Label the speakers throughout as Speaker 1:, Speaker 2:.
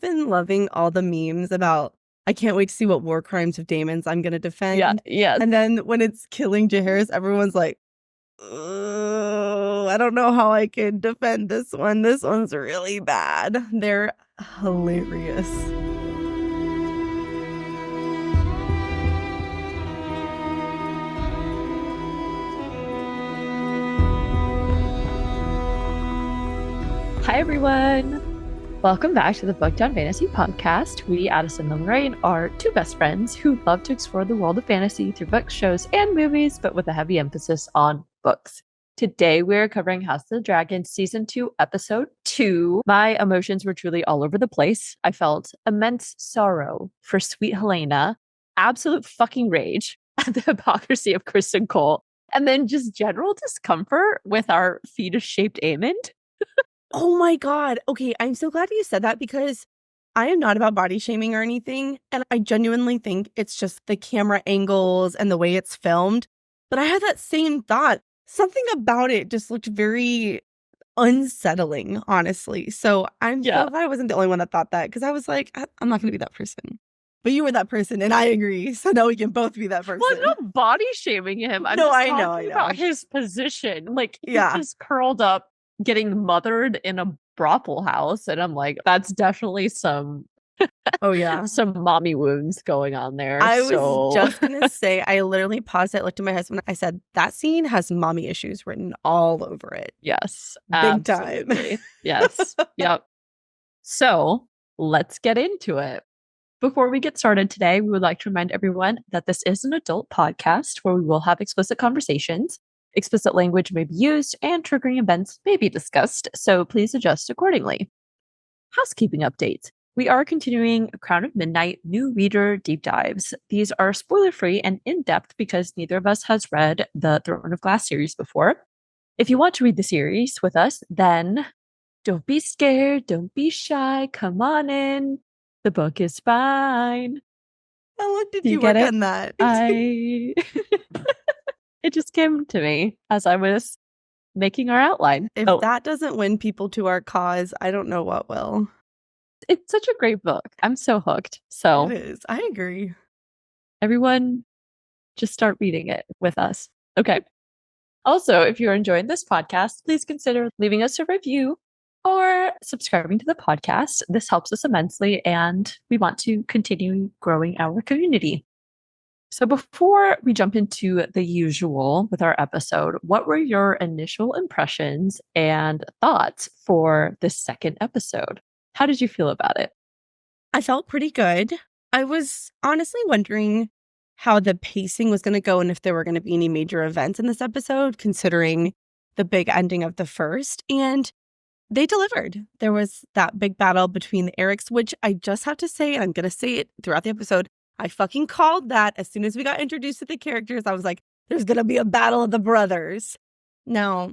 Speaker 1: been loving all the memes about, I can't wait to see what war crimes of Daemon's I'm going to defend.
Speaker 2: Yeah.
Speaker 1: And then when it's killing Jaehaerys, everyone's like, I don't know how I could defend this one. This one's really bad. They're hilarious.
Speaker 2: Hi, everyone. Welcome back to the Book Down Fantasy Podcast. We, Addison and Lorraine, are two best friends who love to explore the world of fantasy through books, shows, and movies, but with a heavy emphasis on books. Today, we're covering House of the Dragon Season 2, Episode 2. My emotions were truly all over the place. I felt immense sorrow for sweet Helena, absolute fucking rage at the hypocrisy of Kristen Cole, and then just general discomfort with our fetus-shaped Aemond.
Speaker 1: Oh my God. Okay, I'm so glad you said that because I am not about body shaming or anything. And I genuinely think it's just the camera angles and the way it's filmed. But I had that same thought. Something about it just looked very unsettling, honestly. So I'm so glad I wasn't the only one that thought that, because I was like, I'm not going to be that person. But you were that person, and I agree. So now we can both be that person.
Speaker 2: Well, I'm not body shaming him. I'm just talking about his position. Like, he's just curled up, getting mothered in a brothel house, and I'm like, that's definitely some some mommy wounds going on there.
Speaker 1: I was just gonna say, I literally paused it, looked at my husband, I said, that scene has mommy issues written all over it.
Speaker 2: Yes,
Speaker 1: big time.
Speaker 2: Yes. Yep. So let's get into it. Before we get started today, we would like to remind everyone that this is an adult podcast where we will have explicit conversations. Explicit language may be used and triggering events may be discussed, so please adjust accordingly. Housekeeping updates. We are continuing Crown of Midnight new reader deep dives. These are spoiler-free and in-depth because neither of us has read the Throne of Glass series before. If you want to read the series with us, then don't be scared, don't be shy, come on in. The book is fine.
Speaker 1: How long did you work on that?
Speaker 2: It just came to me as I was making our outline.
Speaker 1: If that doesn't win people to our cause, I don't know what will.
Speaker 2: It's such a great book. I'm so hooked. So
Speaker 1: it is. I agree.
Speaker 2: Everyone, just start reading it with us. Okay. Also, if you're enjoying this podcast, please consider leaving us a review or subscribing to the podcast. This helps us immensely, and we want to continue growing our community. So before we jump into the usual with our episode, what were your initial impressions and thoughts for this second episode? How did you feel about it?
Speaker 1: I felt pretty good. I was honestly wondering how the pacing was going to go and if there were going to be any major events in this episode, considering the big ending of the first. And they delivered. There was that big battle between the Erics, which I just have to say, and I'm going to say it throughout the episode, I fucking called that as soon as we got introduced to the characters. I was like, there's going to be a battle of the brothers. Now,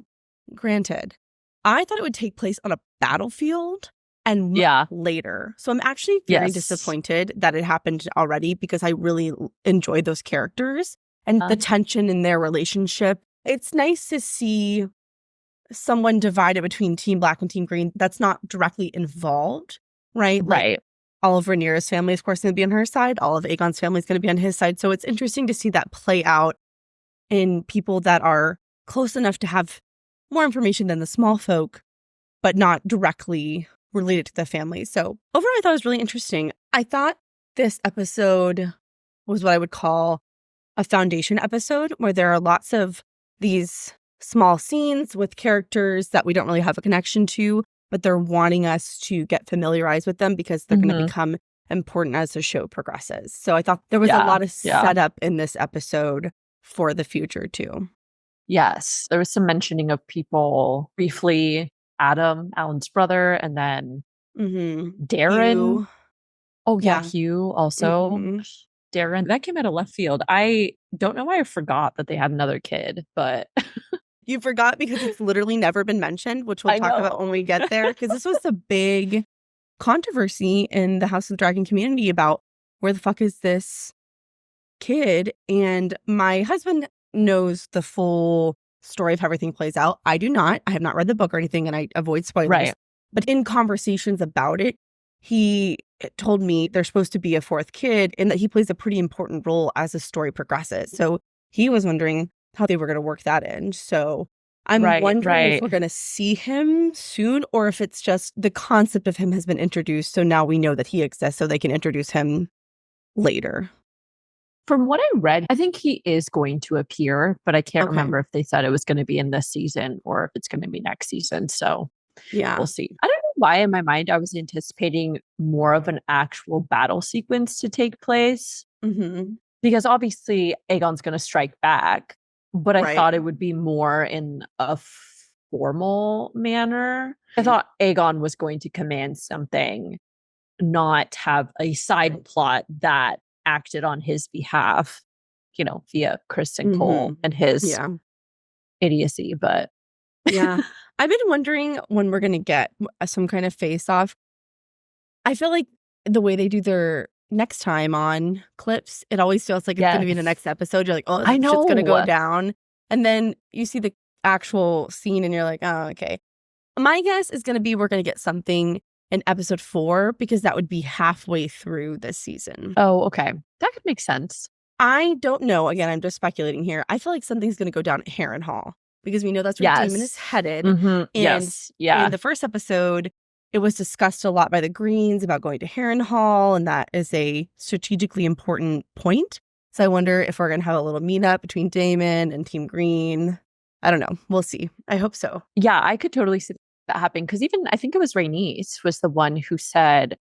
Speaker 1: granted, I thought it would take place on a battlefield and later. So I'm actually very disappointed that it happened already because I really enjoyed those characters and the tension in their relationship. It's nice to see someone divided between Team Black and Team Green that's not directly involved, right?
Speaker 2: Right.
Speaker 1: All of Rhaenyra's family, of course, going to be on her side. All of Aegon's family is going to be on his side. So it's interesting to see that play out in people that are close enough to have more information than the small folk, but not directly related to the family. So overall, I thought it was really interesting. I thought this episode was what I would call a foundation episode, where there are lots of these small scenes with characters that we don't really have a connection to, but they're wanting us to get familiarized with them because they're going to become important as the show progresses. So I thought there was a lot of setup in this episode for the future too.
Speaker 2: Yes, there was some mentioning of people briefly. Alan's brother, and then Darren.
Speaker 1: Hugh.
Speaker 2: Oh yeah, Hugh also. Darren, that came out of left field. I don't know why I forgot that they had another kid, but
Speaker 1: you forgot because it's literally never been mentioned, which we'll talk about when we get there. Because this was a big controversy in the House of the Dragon community about where the fuck is this kid? And my husband knows the full story of how everything plays out. I do not. I have not read the book or anything, and I avoid spoilers.
Speaker 2: Right.
Speaker 1: But in conversations about it, he told me there's supposed to be a fourth kid and that he plays a pretty important role as the story progresses. So he was wondering how they were going to work that in. So I'm wondering if we're going to see him soon or if it's just the concept of him has been introduced. So now we know that he exists so they can introduce him later.
Speaker 2: From what I read, I think he is going to appear, but I can't remember if they said it was going to be in this season or if it's going to be next season. So
Speaker 1: yeah,
Speaker 2: we'll see. I don't know why in my mind I was anticipating more of an actual battle sequence to take place. Because obviously Aegon's going to strike back, but I thought it would be more in a formal manner. I thought Aegon was going to command something, not have a side plot that acted on his behalf, you know, via Kristen Cole and his idiocy. But
Speaker 1: yeah, I've been wondering when we're going to get some kind of face-off. I feel like the way they do their next time on clips, it always feels like it's going to be in the next episode. You're like, oh, this shit's going to go down. And then you see the actual scene and you're like, oh, okay. My guess is going to be we're going to get something in episode 4 because that would be halfway through this season.
Speaker 2: Oh, okay. That could make sense.
Speaker 1: I don't know. Again, I'm just speculating here. I feel like something's going to go down at Harrenhal because we know that's where Daemon is headed. And in the first episode, it was discussed a lot by the Greens about going to Harrenhal, and that is a strategically important point. So I wonder if we're going to have a little meetup between Daemon and Team Green. I don't know. We'll see. I hope so.
Speaker 2: Yeah, I could totally see that happening because even I think it was Rhaenys was the one who said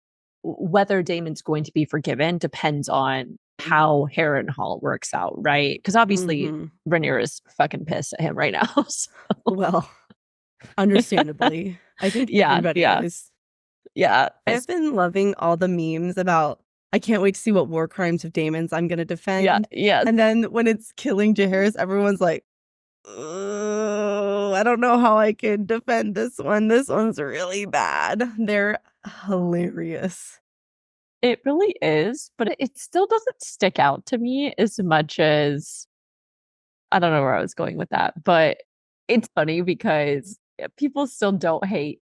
Speaker 2: whether Daemon's going to be forgiven depends on how Harrenhal works out, right? Because obviously Rhaenyra is fucking pissed at him right now. So.
Speaker 1: Well, understandably. I think everybody is.
Speaker 2: Yeah.
Speaker 1: I've been loving all the memes about I can't wait to see what war crimes of Daemon's I'm going to defend.
Speaker 2: Yeah.
Speaker 1: And then when it's killing Jaehaerys, everyone's like, I don't know how I can defend this one. This one's really bad. They're hilarious.
Speaker 2: It really is, but it still doesn't stick out to me as much as I don't know where I was going with that, but it's funny because people still don't hate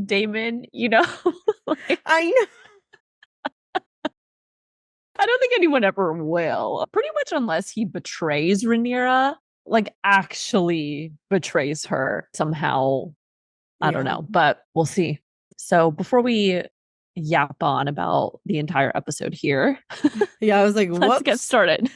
Speaker 2: Daemon, you know?
Speaker 1: I know.
Speaker 2: I don't think anyone ever will. Pretty much unless he betrays Rhaenyra, like actually betrays her somehow. I don't know, but we'll see. So before we yap on about the entire episode here.
Speaker 1: I was like,
Speaker 2: let's get started.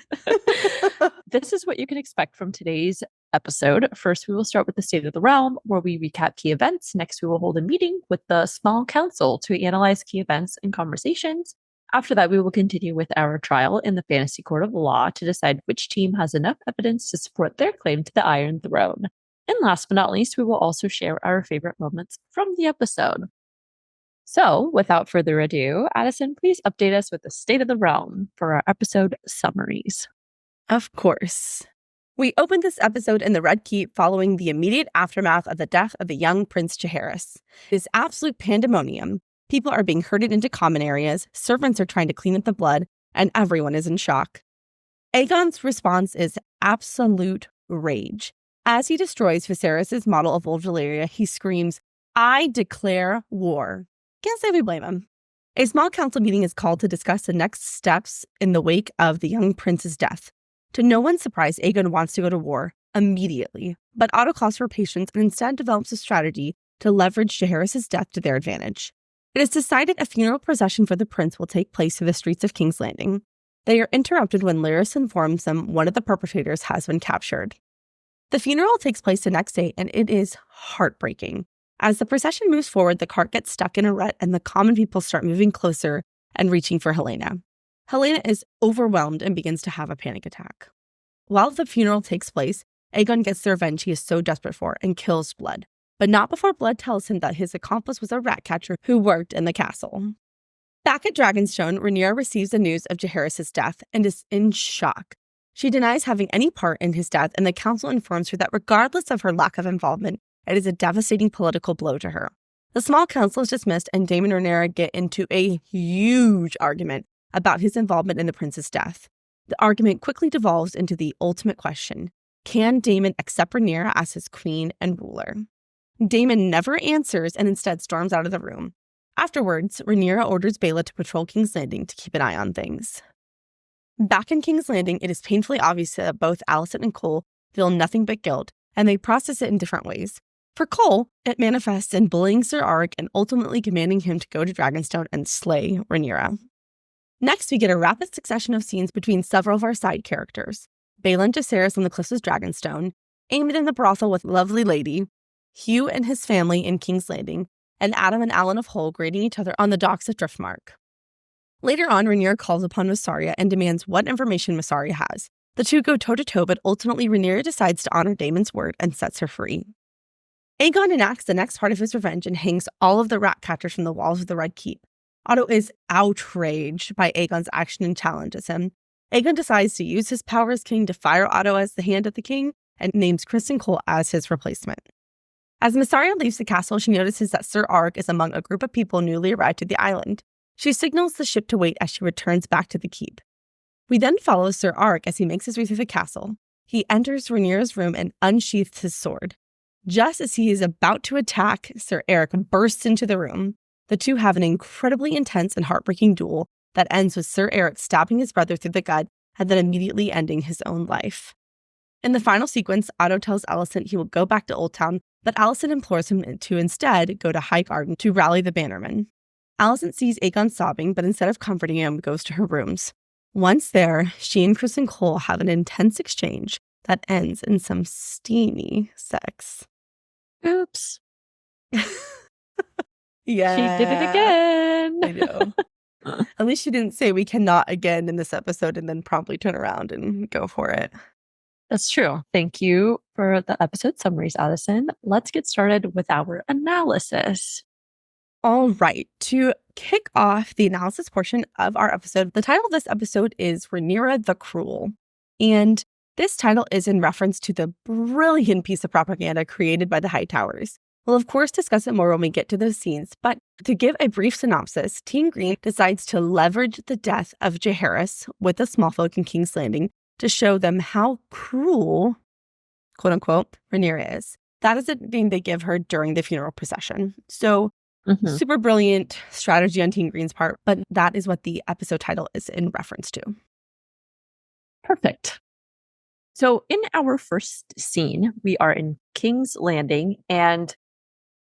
Speaker 2: This is what you can expect from today's episode. First, we will start with the State of the Realm, where we recap key events. Next, we will hold a meeting with the small council to analyze key events and conversations. After that, we will continue with our trial in the Fantasy Court of Law to decide which team has enough evidence to support their claim to the Iron Throne. And last but not least, we will also share our favorite moments from the episode. So, without further ado, Addison, please update us with the State of the Realm for our episode summaries.
Speaker 1: Of course. We opened this episode in the Red Keep following the immediate aftermath of the death of the young Prince Jaehaerys. It is absolute pandemonium. People are being herded into common areas, servants are trying to clean up the blood, and everyone is in shock. Aegon's response is absolute rage. As he destroys Viserys' model of Old Valyria, he screams, "I declare war." Can't say we blame him. A small council meeting is called to discuss the next steps in the wake of the young prince's death. To no one's surprise, Aegon wants to go to war immediately, but Otto calls for patience and instead develops a strategy to leverage Jaehaerys' death to their advantage. It is decided a funeral procession for the prince will take place through the streets of King's Landing. They are interrupted when Larys informs them one of the perpetrators has been captured. The funeral takes place the next day, and it is heartbreaking. As the procession moves forward, the cart gets stuck in a rut, and the common people start moving closer and reaching for Helaena. Helaena is overwhelmed and begins to have a panic attack. While the funeral takes place, Aegon gets the revenge he is so desperate for and kills Blood, but not before Blood tells him that his accomplice was a rat catcher who worked in the castle. Back at Dragonstone, Rhaenyra receives the news of Jaehaerys' death and is in shock. She denies having any part in his death, and the council informs her that regardless of her lack of involvement, it is a devastating political blow to her. The small council is dismissed, and Daemon and Rhaenyra get into a huge argument about his involvement in the prince's death. The argument quickly devolves into the ultimate question: can Daemon accept Rhaenyra as his queen and ruler? Daemon never answers and instead storms out of the room. Afterwards, Rhaenyra orders Baela to patrol King's Landing to keep an eye on things. Back in King's Landing, it is painfully obvious that both Alicent and Cole feel nothing but guilt, and they process it in different ways. For Cole, it manifests in bullying Ser Auric and ultimately commanding him to go to Dragonstone and slay Rhaenyra. Next, we get a rapid succession of scenes between several of our side characters. Baela and Jacaerys on the cliffs of Dragonstone, Aemond in the brothel with Lovely Lady, Hugh and his family in King's Landing, and Adam and Alan of Hull greeting each other on the docks at Driftmark. Later on, Rhaenyra calls upon Mysaria and demands what information Mysaria has. The two go toe-to-toe, but ultimately Rhaenyra decides to honor Daemon's word and sets her free. Aegon enacts the next part of his revenge and hangs all of the rat catchers from the walls of the Red Keep. Otto is outraged by Aegon's action and challenges him. Aegon decides to use his power as king to fire Otto as the hand of the king and names Criston Cole as his replacement. As Mysaria leaves the castle, she notices that Ser Auric is among a group of people newly arrived at the island. She signals the ship to wait as she returns back to the keep. We then follow Ser Auric as he makes his way through the castle. He enters Rhaenyra's room and unsheathes his sword. Just as he is about to attack, Ser Auric bursts into the room. The two have an incredibly intense and heartbreaking duel that ends with Ser Auric stabbing his brother through the gut and then immediately ending his own life. In the final sequence, Otto tells Alicent he will go back to Old Town, but Alicent implores him to instead go to Highgarden to rally the bannermen. Alicent sees Aegon sobbing, but instead of comforting him, goes to her rooms. Once there, she and Criston Cole have an intense exchange that ends in some steamy sex.
Speaker 2: Oops.
Speaker 1: Yeah.
Speaker 2: She did it again.
Speaker 1: I know. At least she didn't say we cannot again in this episode and then promptly turn around and go for it.
Speaker 2: That's true. Thank you for the episode summaries, Addison. Let's get started with our analysis.
Speaker 1: All right. To kick off the analysis portion of our episode, the title of this episode is Rhaenyra the Cruel. And this title is in reference to the brilliant piece of propaganda created by the Hightowers. We'll, of course, discuss it more when we get to those scenes, but to give a brief synopsis, Team Green decides to leverage the death of Jaehaerys with the Smallfolk in King's Landing to show them how cruel, quote-unquote, Rhaenyra is. That is the name they give her during the funeral procession. So, super brilliant strategy on Team Green's part, but that is what the episode title is in reference to.
Speaker 2: Perfect. So in our first scene, we are in King's Landing, and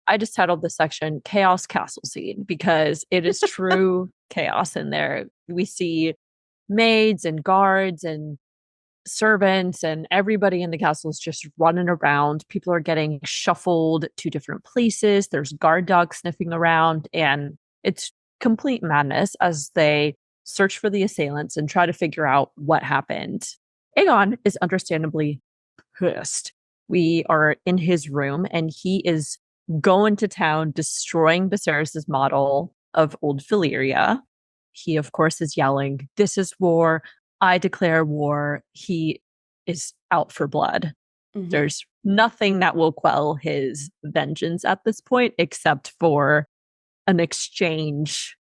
Speaker 2: I just titled this section Chaos Castle Scene because it is true chaos in there. We see maids and guards and servants and everybody in the castle is just running around. People are getting shuffled to different places. There's guard dogs sniffing around, and it's complete madness as they search for the assailants and try to figure out what happened. Aegon is understandably pissed. We are in his room and he is going to town, destroying Viserys' model of Old Valyria. He, of course, is yelling, "This is war. I declare war." He is out for blood. There's nothing that will quell his vengeance at this point except for an exchange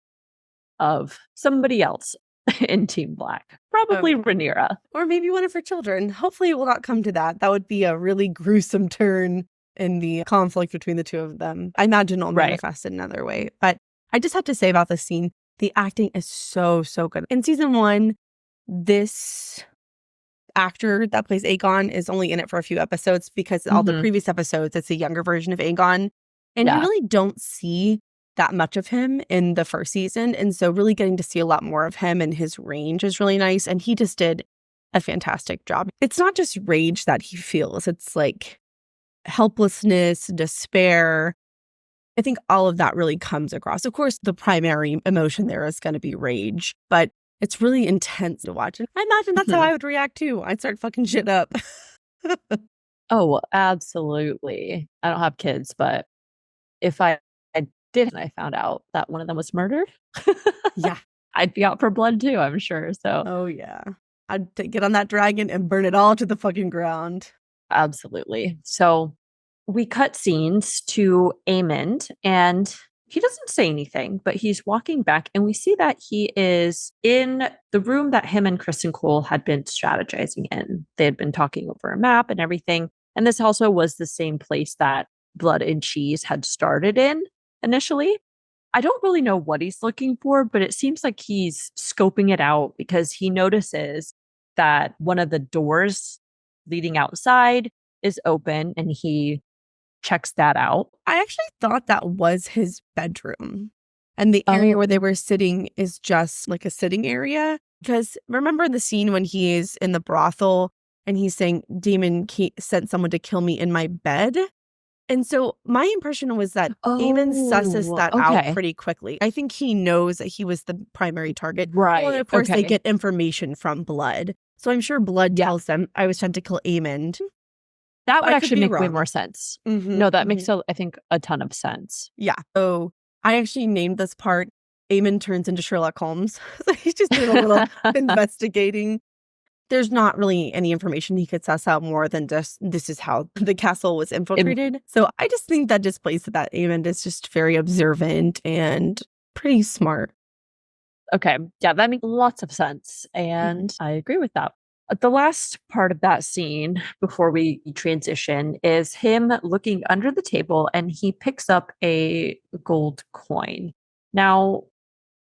Speaker 2: of somebody else in Team Black. Probably Rhaenyra.
Speaker 1: Or maybe one of her children. Hopefully it will not come to that. That would be a really gruesome turn in the conflict between the two of them. I imagine it'll manifest in another way. But I just have to say about this scene, the acting is so, so good. In season 1, this actor that plays Aegon is only in it for a few episodes because all the previous episodes, it's a younger version of Aegon. And you really don't see that much of him in the first season. And so really getting to see a lot more of him and his range is really nice. And he just did a fantastic job. It's not just rage that he feels. It's like helplessness, despair. I think all of that really comes across. Of course, the primary emotion there is going to be rage, but it's really intense to watch. And I imagine that's how I would react too. I'd start fucking shit up.
Speaker 2: Oh, absolutely. I don't have kids, but if I did and I found out that one of them was murdered,
Speaker 1: yeah,
Speaker 2: I'd be out for blood too, I'm sure. So,
Speaker 1: oh yeah, I'd get on that dragon and burn it all to the fucking ground.
Speaker 2: Absolutely. So we cut scenes to Aemond, and he doesn't say anything, but he's walking back, and we see that he is in the room that him and Criston Cole had been strategizing in. They had been talking over a map and everything. And this also was the same place that Blood and Cheese had started in initially. I don't really know what he's looking for, but it seems like he's scoping it out because he notices that one of the doors leading outside is open and he checks that out.
Speaker 1: I actually thought that was his bedroom. And the area
Speaker 2: Oh.
Speaker 1: where they were sitting is just like a sitting area. Because remember the scene when he is in the brothel and he's saying, Damon sent someone to kill me in my bed? And so my impression was that Aemon susses that out
Speaker 2: Okay.
Speaker 1: pretty quickly. I think he knows that he was the primary target.
Speaker 2: Right.
Speaker 1: Or, of course, they
Speaker 2: Okay.
Speaker 1: get information from Blood. So I'm sure Blood tells them, I was sent to kill Aemon.
Speaker 2: That would
Speaker 1: I could
Speaker 2: actually
Speaker 1: be
Speaker 2: make way
Speaker 1: wrong.
Speaker 2: more sense.
Speaker 1: Mhm,
Speaker 2: No, that
Speaker 1: mhm.
Speaker 2: makes, I think, a ton of sense.
Speaker 1: Yeah. So I actually named this part, Aemon turns into Sherlock Holmes. So he's just doing a little investigating. There's not really any information he could suss out more than just this is how the castle was infiltrated. So I just think that displays that Aemon is just very observant and pretty smart.
Speaker 2: Okay. Yeah, that makes lots of sense. And I agree with that. The last part of that scene before we transition is him looking under the table and he picks up a gold coin. Now,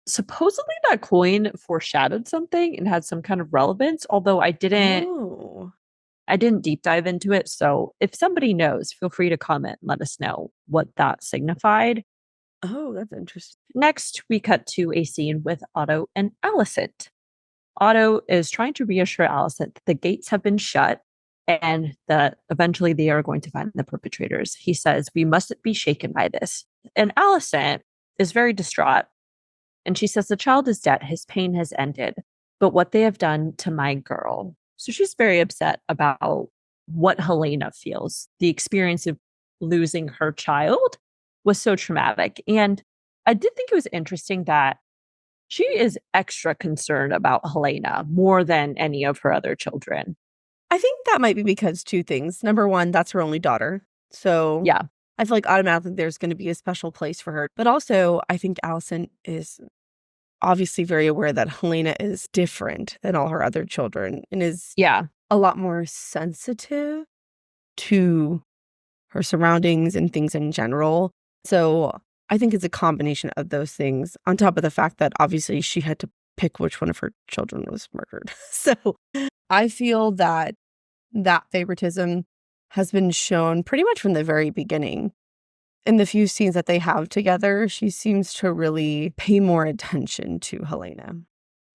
Speaker 2: supposedly that coin foreshadowed something and had some kind of relevance, although
Speaker 1: Oh.
Speaker 2: I didn't deep dive into it. So if somebody knows, feel free to comment and let us know what that signified.
Speaker 1: Oh, that's interesting.
Speaker 2: Next, we cut to a scene with Otto and Alicent. Otto is trying to reassure Alicent that the gates have been shut and that eventually they are going to find the perpetrators. He says, we mustn't be shaken by this. And Alicent is very distraught. And she says, the child is dead. His pain has ended. But what they have done to my girl. So she's very upset about what Helena feels. The experience of losing her child was so traumatic. And I did think it was interesting that she is extra concerned about Helena more than any of her other children.
Speaker 1: I think that might be because two things. Number one, that's her only daughter. So
Speaker 2: Yeah.
Speaker 1: I feel like automatically there's going to be a special place for her. But also, I think Alicent is obviously very aware that Helena is different than all her other children and is
Speaker 2: Yeah.
Speaker 1: a lot more sensitive to her surroundings and things in general. So I think it's a combination of those things, on top of the fact that obviously she had to pick which one of her children was murdered. So I feel that that favoritism has been shown pretty much from the very beginning. In the few scenes that they have together, she seems to really pay more attention to Helena.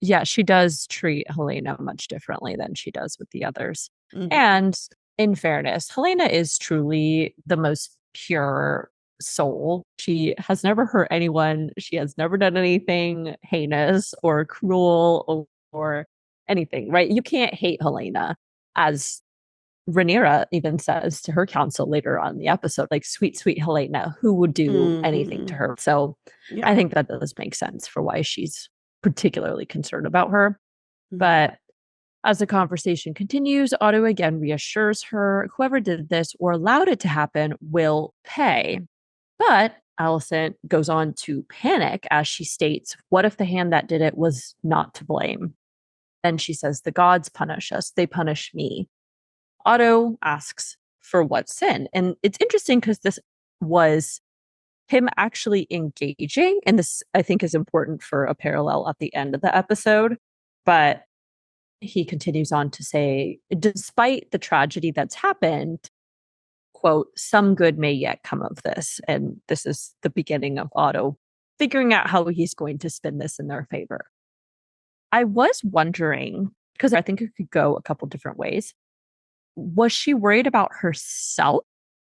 Speaker 2: Yeah, she does treat Helena much differently than she does with the others.
Speaker 1: Mhm.
Speaker 2: And in fairness, Helena is truly the most pure soul. She has never hurt anyone. She has never done anything heinous or cruel or anything, right? You can't hate Helena, as Rhaenyra even says to her council later on in the episode, like, sweet, sweet Helena, who would do anything to
Speaker 1: Mhm.
Speaker 2: her? So
Speaker 1: Yeah.
Speaker 2: I think that does make sense for why she's particularly concerned about her.
Speaker 1: Mhm.
Speaker 2: But as the conversation continues, Otto again reassures her whoever did this or allowed it to happen will pay. But Alicent goes on to panic as she states, what if the hand that did it was not to blame? Then she says, the gods punish us, they punish me. Otto asks for what sin? And it's interesting because this was him actually engaging. And this, I think, is important for a parallel at the end of the episode. But he continues on to say, despite the tragedy that's happened, quote, some good may yet come of this. And this is the beginning of Otto figuring out how he's going to spin this in their favor. I was wondering, because I think it could go a couple different ways. Was she worried about herself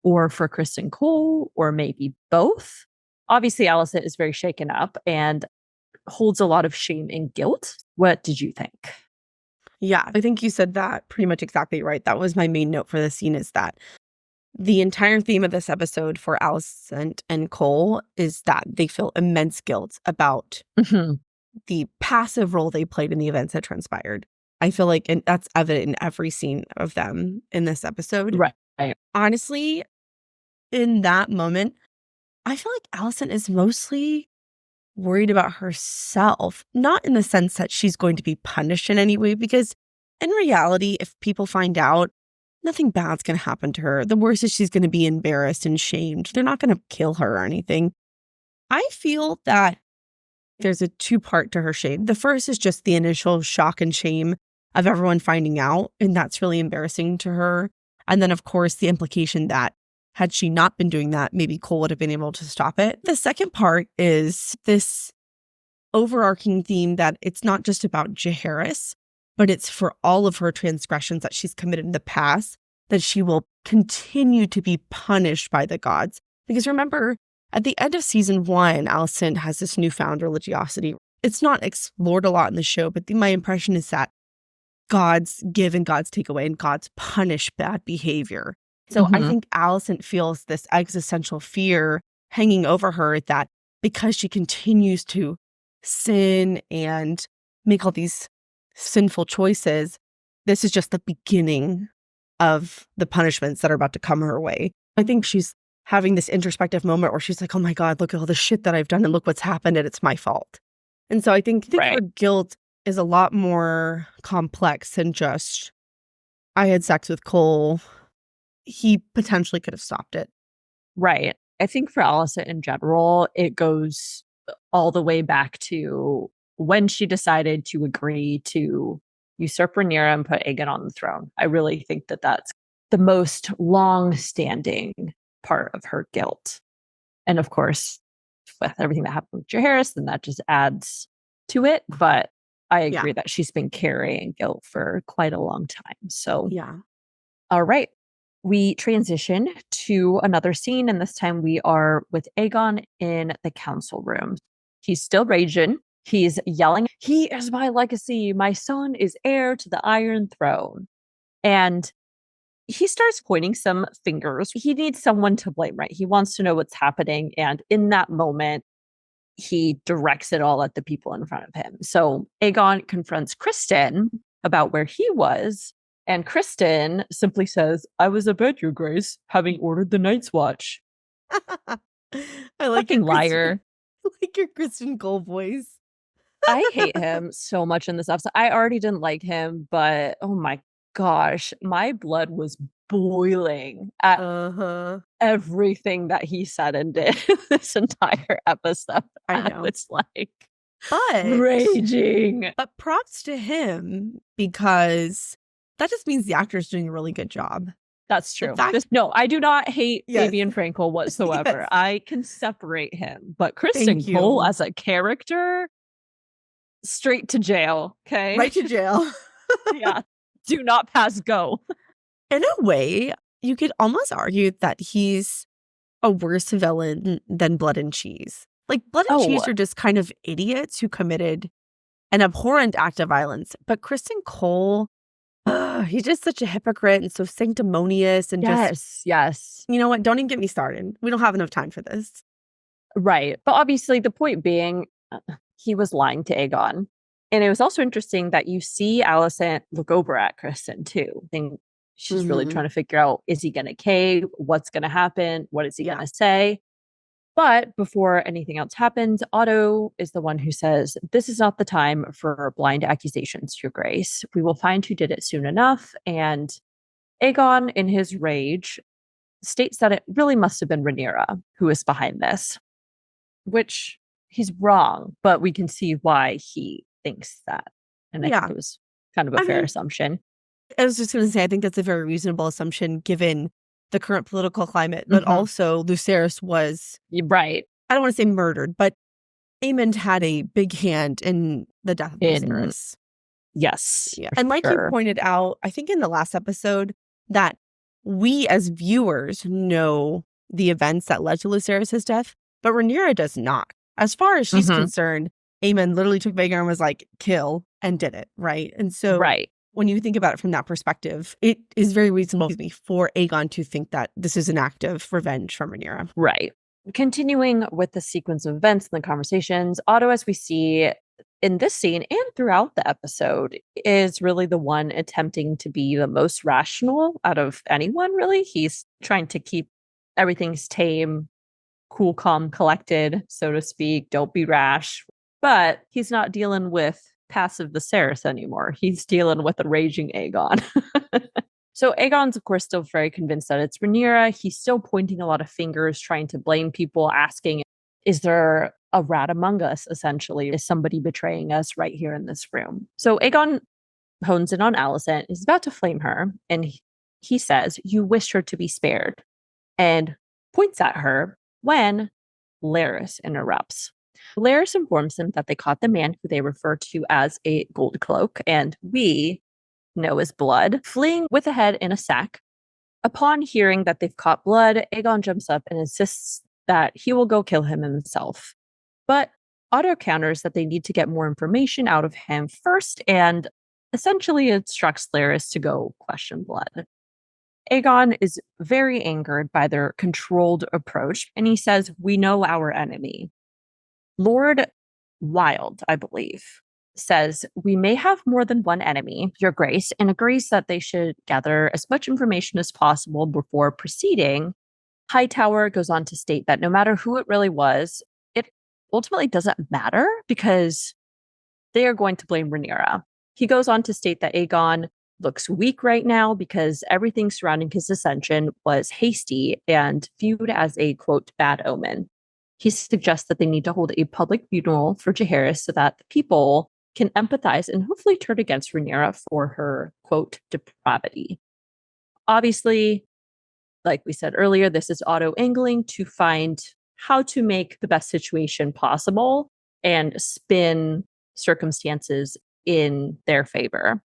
Speaker 2: or for Kristen Cole or maybe both? Obviously, Alicent is very shaken up and holds a lot of shame and guilt. What did you think?
Speaker 1: Yeah, I think you said that pretty much exactly right. That was my main note for the scene, is that the entire theme of this episode for Alicent and Cole is that they feel immense guilt about the passive role they played in the events that transpired. I feel like, and that's evident in every scene of them in this episode.
Speaker 2: Right.
Speaker 1: Honestly, in that moment, I feel like Alicent is mostly worried about herself, not in the sense that she's going to be punished in any way, because in reality, if people find out, nothing bad's going to happen to her. The worst is she's going to be embarrassed and shamed. They're not going to kill her or anything. I feel that there's a two-part to her shame. The first is just the initial shock and shame of everyone finding out, and that's really embarrassing to her. And then, of course, the implication that had she not been doing that, maybe Cole would have been able to stop it. The second part is this overarching theme that it's not just about Jaehaerys, but it's for all of her transgressions that she's committed in the past, that she will continue to be punished by the gods. Because remember, at the end of season 1, Alicent has this newfound religiosity. It's not explored a lot in the show, but my impression is that gods give and gods take away and gods punish bad behavior. So I think Alicent feels this existential fear hanging over her that because she continues to sin and make all these sinful choices, this is just the beginning of the punishments that are about to come her way. I think she's having this introspective moment where she's like, oh my God, look at all the shit that I've done and look what's happened and it's my fault. And so I think her guilt is a lot more complex than just, I had sex with Cole. He potentially could have stopped it.
Speaker 2: Right. I think for Alicent in general, it goes all the way back to when she decided to agree to usurp Rhaenyra and put Aegon on the throne. I really think that that's the most long-standing part of her guilt. And of course, with everything that happened with Jaehaerys, then that just adds to it. But I agree that she's been carrying guilt for quite a long time. So, all right. We transition to another scene, and this time we are with Aegon in the council room. He's still raging. He's yelling, "He is my legacy. My son is heir to the Iron Throne." And he starts pointing some fingers. He needs someone to blame, right? He wants to know what's happening. And in that moment, he directs it all at the people in front of him. So Aegon confronts Kristen about where he was. And Kristen simply says, "I was abed, Your Grace, having ordered the Night's Watch."
Speaker 1: I like
Speaker 2: Fucking liar.
Speaker 1: I like your Kristen Cole voice.
Speaker 2: I hate him so much in this episode. I already didn't like him, but oh my gosh, my blood was boiling at everything that he said and did this entire episode.
Speaker 1: I know.
Speaker 2: It's like
Speaker 1: but
Speaker 2: raging.
Speaker 1: But props to him, because that just means the actor's doing a really good job.
Speaker 2: That's true. No, I do not hate Fabian Frankel whatsoever. I can separate him. But Kristen Cole as a character, straight to jail. Okay.
Speaker 1: Right to jail.
Speaker 2: Yeah. Do not pass go.
Speaker 1: In a way, you could almost argue that he's a worse villain than Blood and Cheese. Like, Blood and Cheese are just kind of idiots who committed an abhorrent act of violence. But Kristen Cole, he's just such a hypocrite and so sanctimonious and
Speaker 2: yes.
Speaker 1: You know what? Don't even get me started. We don't have enough time for this.
Speaker 2: Right. But obviously the point being, he was lying to Aegon. And it was also interesting that you see Alicent look over at Kristen too. I think she's really trying to figure out, is he going to cave? What's going to happen? What is he going to say? But before anything else happens, Otto is the one who says, "This is not the time for blind accusations, Your Grace. We will find who did it soon enough." And Aegon, in his rage, states that it really must have been Rhaenyra who is behind this, which he's wrong, but we can see why he thinks that. And I think it was kind of a fair assumption.
Speaker 1: I was just going to say, I think that's a very reasonable assumption given the current political climate, but also Lucerys was
Speaker 2: right.
Speaker 1: I don't want to say murdered, but Aemond had a big hand in the death of Lucerys.
Speaker 2: Yes.
Speaker 1: Yeah. And like you pointed out, I think in the last episode, that we as viewers know the events that led to Lucerys' death, but Rhaenyra does not. As far as she's concerned, Aemond literally took Vhagar and was like, kill, and did it, right? And so when you think about it from that perspective, it is very reasonable for Aegon to think that this is an act of revenge from Rhaenyra.
Speaker 2: Right. Continuing with the sequence of events and the conversations, Otto, as we see in this scene and throughout the episode, is really the one attempting to be the most rational out of anyone, really. He's trying to keep everything's tame, cool, calm, collected, so to speak. Don't be rash. But he's not dealing with passive Viserys anymore. He's dealing with a raging Aegon. So Aegon's, of course, still very convinced that it's Rhaenyra. He's still pointing a lot of fingers, trying to blame people, asking Is there a rat among us, essentially? Is somebody betraying us right here in this room? So Aegon hones in on Alicent. He's about to flame her. And he says, "You wish her to be spared," and points at her when Larys interrupts. Larys informs them that they caught the man who they refer to as a gold cloak, and we know as Blood, fleeing with a head in a sack. Upon hearing that they've caught Blood, Aegon jumps up and insists that he will go kill him himself. But Otto counters that they need to get more information out of him first and essentially instructs Larys to go question Blood. Aegon is very angered by their controlled approach, and he says, "We know our enemy." Lord Wild, I believe, says, "We may have more than one enemy, Your Grace," and agrees that they should gather as much information as possible before proceeding. Hightower goes on to state that no matter who it really was, it ultimately doesn't matter because they are going to blame Rhaenyra. He goes on to state that Aegon looks weak right now because everything surrounding his ascension was hasty and viewed as a, quote, bad omen. He suggests that they need to hold a public funeral for Jaehaerys so that the people can empathize and hopefully turn against Rhaenyra for her, quote, depravity. Obviously, like we said earlier, this is Otto angling to find how to make the best situation possible and spin circumstances in their favor.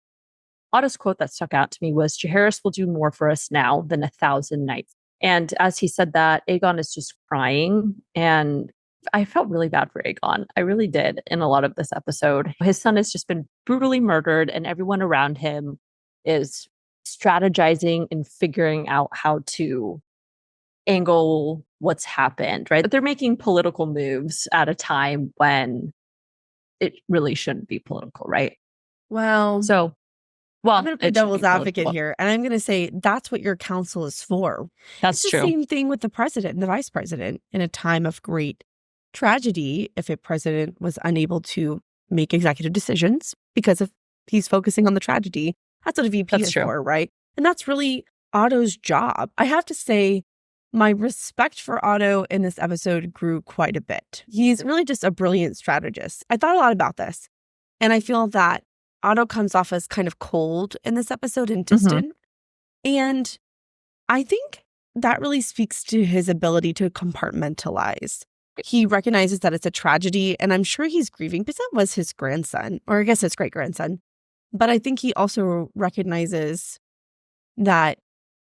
Speaker 2: Otto's quote that stuck out to me was, "Jaehaerys will do more for us now than 1,000 nights." And as he said that, Aegon is just crying. And I felt really bad for Aegon. I really did in a lot of this episode. His son has just been brutally murdered, and everyone around him is strategizing and figuring out how to angle what's happened, right? But they're making political moves at a time when it really shouldn't be political, right?
Speaker 1: Well,
Speaker 2: So,
Speaker 1: I'm going to play devil's advocate here, and I'm going to say that's what your council is for.
Speaker 2: That's
Speaker 1: it's the same thing with the president and the vice president. In a time of great tragedy, if a president was unable to make executive decisions because of he's focusing on the tragedy, that's what a VP is for, right? And that's really Otto's job. I have to say, my respect for Otto in this episode grew quite a bit. He's really just a brilliant strategist. I thought a lot about this, and I feel that Otto comes off as kind of cold in this episode and distant. And I think that really speaks to his ability to compartmentalize. He recognizes that it's a tragedy, and I'm sure he's grieving because that was his grandson, or I guess his great-grandson. But I think he also recognizes that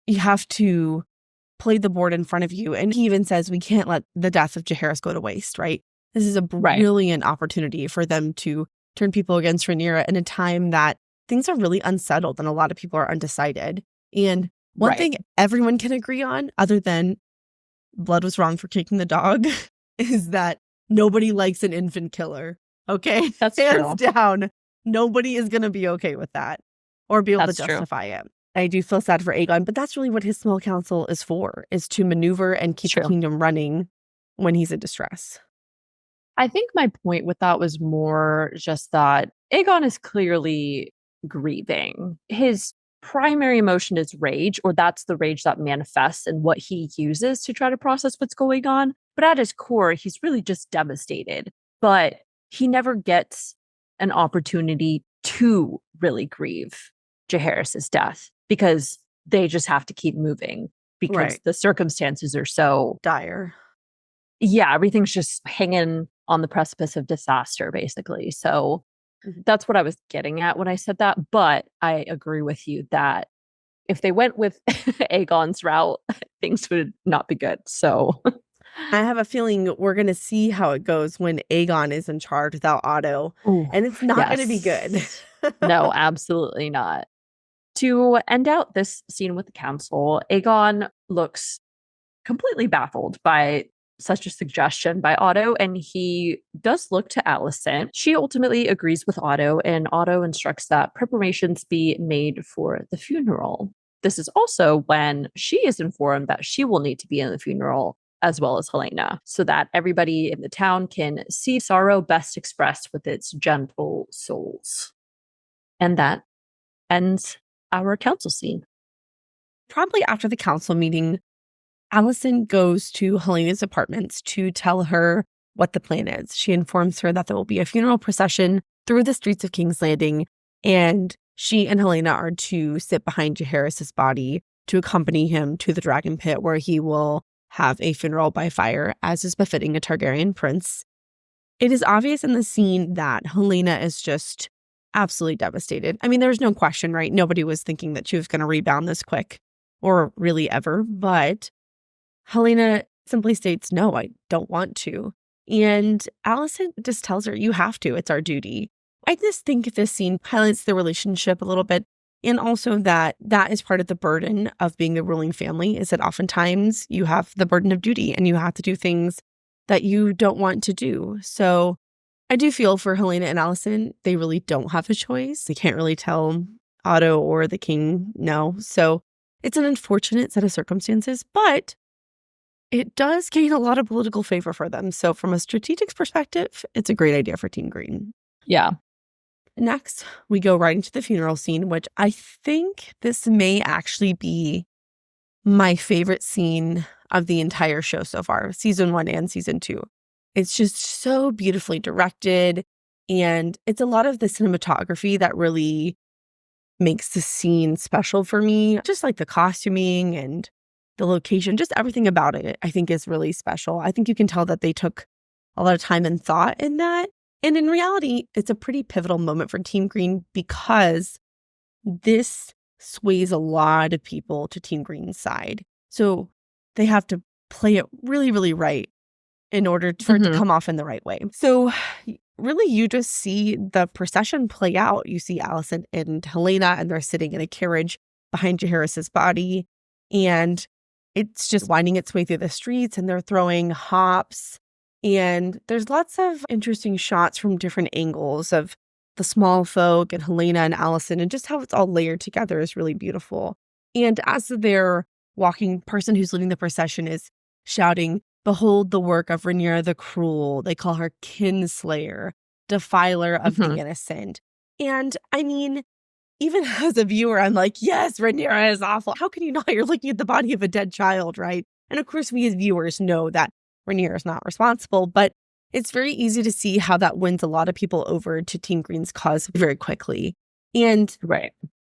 Speaker 1: you have to play the board in front of you. And he even says, we can't let the death of Jaehaerys go to waste, right? This is a brilliant opportunity for them to turn people against Rhaenyra in a time that things are really unsettled and a lot of people are undecided. And one thing everyone can agree on, other than Blood was wrong for kicking the dog, is that nobody likes an infant killer. Okay?
Speaker 2: That's
Speaker 1: Hands
Speaker 2: true.
Speaker 1: down. Nobody is going to be okay with that or be able to justify it. I do feel sad for Aegon, but that's really what his small council is for, is to maneuver and keep the kingdom running when he's in distress.
Speaker 2: I think my point with that was more just that Aegon is clearly grieving. His primary emotion is rage, or that's the rage that manifests and what he uses to try to process what's going on. But at his core, he's really just devastated. But he never gets an opportunity to really grieve Jaehaerys' death because they just have to keep moving because the circumstances are so
Speaker 1: dire.
Speaker 2: Yeah, everything's just hanging on the precipice of disaster, basically. So that's what I was getting at when I said that. But I agree with you that if they went with Aegon's route, things would not be good. So
Speaker 1: I have a feeling we're going to see how it goes when Aegon is in charge without Otto. And it's not going to be good.
Speaker 2: No, absolutely not. To end out this scene with the council, Aegon looks completely baffled by such a suggestion by Otto, and he does look to Alicent. She ultimately agrees with Otto, and Otto instructs that preparations be made for the funeral. This is also when she is informed that she will need to be in the funeral, as well as Helena, so that everybody in the town can see sorrow best expressed with its gentle souls. And that ends our council scene.
Speaker 1: Probably after the council meeting, Alicent goes to Helena's apartments to tell her what the plan is. She informs her that there will be a funeral procession through the streets of King's Landing, and she and Helaena are to sit behind Jaehaerys' body to accompany him to the dragon pit, where he will have a funeral by fire, as is befitting a Targaryen prince. It is obvious in the scene that Helaena is just absolutely devastated. I mean, there's no question, right? Nobody was thinking that she was going to rebound this quick, or really ever, but Helaena simply states, no, I don't want to. And Alicent just tells her, you have to, it's our duty. I just think this scene highlights the relationship a little bit. And also that is part of the burden of being the ruling family, is that oftentimes you have the burden of duty and you have to do things that you don't want to do. So I do feel for Helaena and Alicent, they really don't have a choice. They can't really tell Otto or the king no. So it's an unfortunate set of circumstances, but it does gain a lot of political favor for them. So from a strategic perspective, it's a great idea for Team Green.
Speaker 2: Yeah.
Speaker 1: Next, we go right into the funeral scene, which I think this may actually be my favorite scene of the entire show so far, season 1 and season 2. It's just so beautifully directed, and it's a lot of the cinematography that really makes the scene special for me. Just like the costuming and the location, just everything about it, I think is really special. I think you can tell that they took a lot of time and thought in that. And in reality, it's a pretty pivotal moment for Team Green because this sways a lot of people to Team Green's side. So they have to play it really, really right in order for it to come off in the right way. So really, you just see the procession play out. You see Alicent and Helaena, and they're sitting in a carriage behind Jaehaerys' body. And it's just winding its way through the streets, and they're throwing hops. And there's lots of interesting shots from different angles of the small folk and Helaena and Alicent, and just how it's all layered together is really beautiful. And as they're walking, person who's leading the procession is shouting, "Behold the work of Rhaenyra the Cruel." They call her kinslayer, defiler of the innocent. And I mean, even as a viewer, I'm like, yes, Rhaenyra is awful. How can you not? You're looking at the body of a dead child, right? And of course, we as viewers know that Rhaenyra is not responsible, but it's very easy to see how that wins a lot of people over to Team Green's cause very quickly. And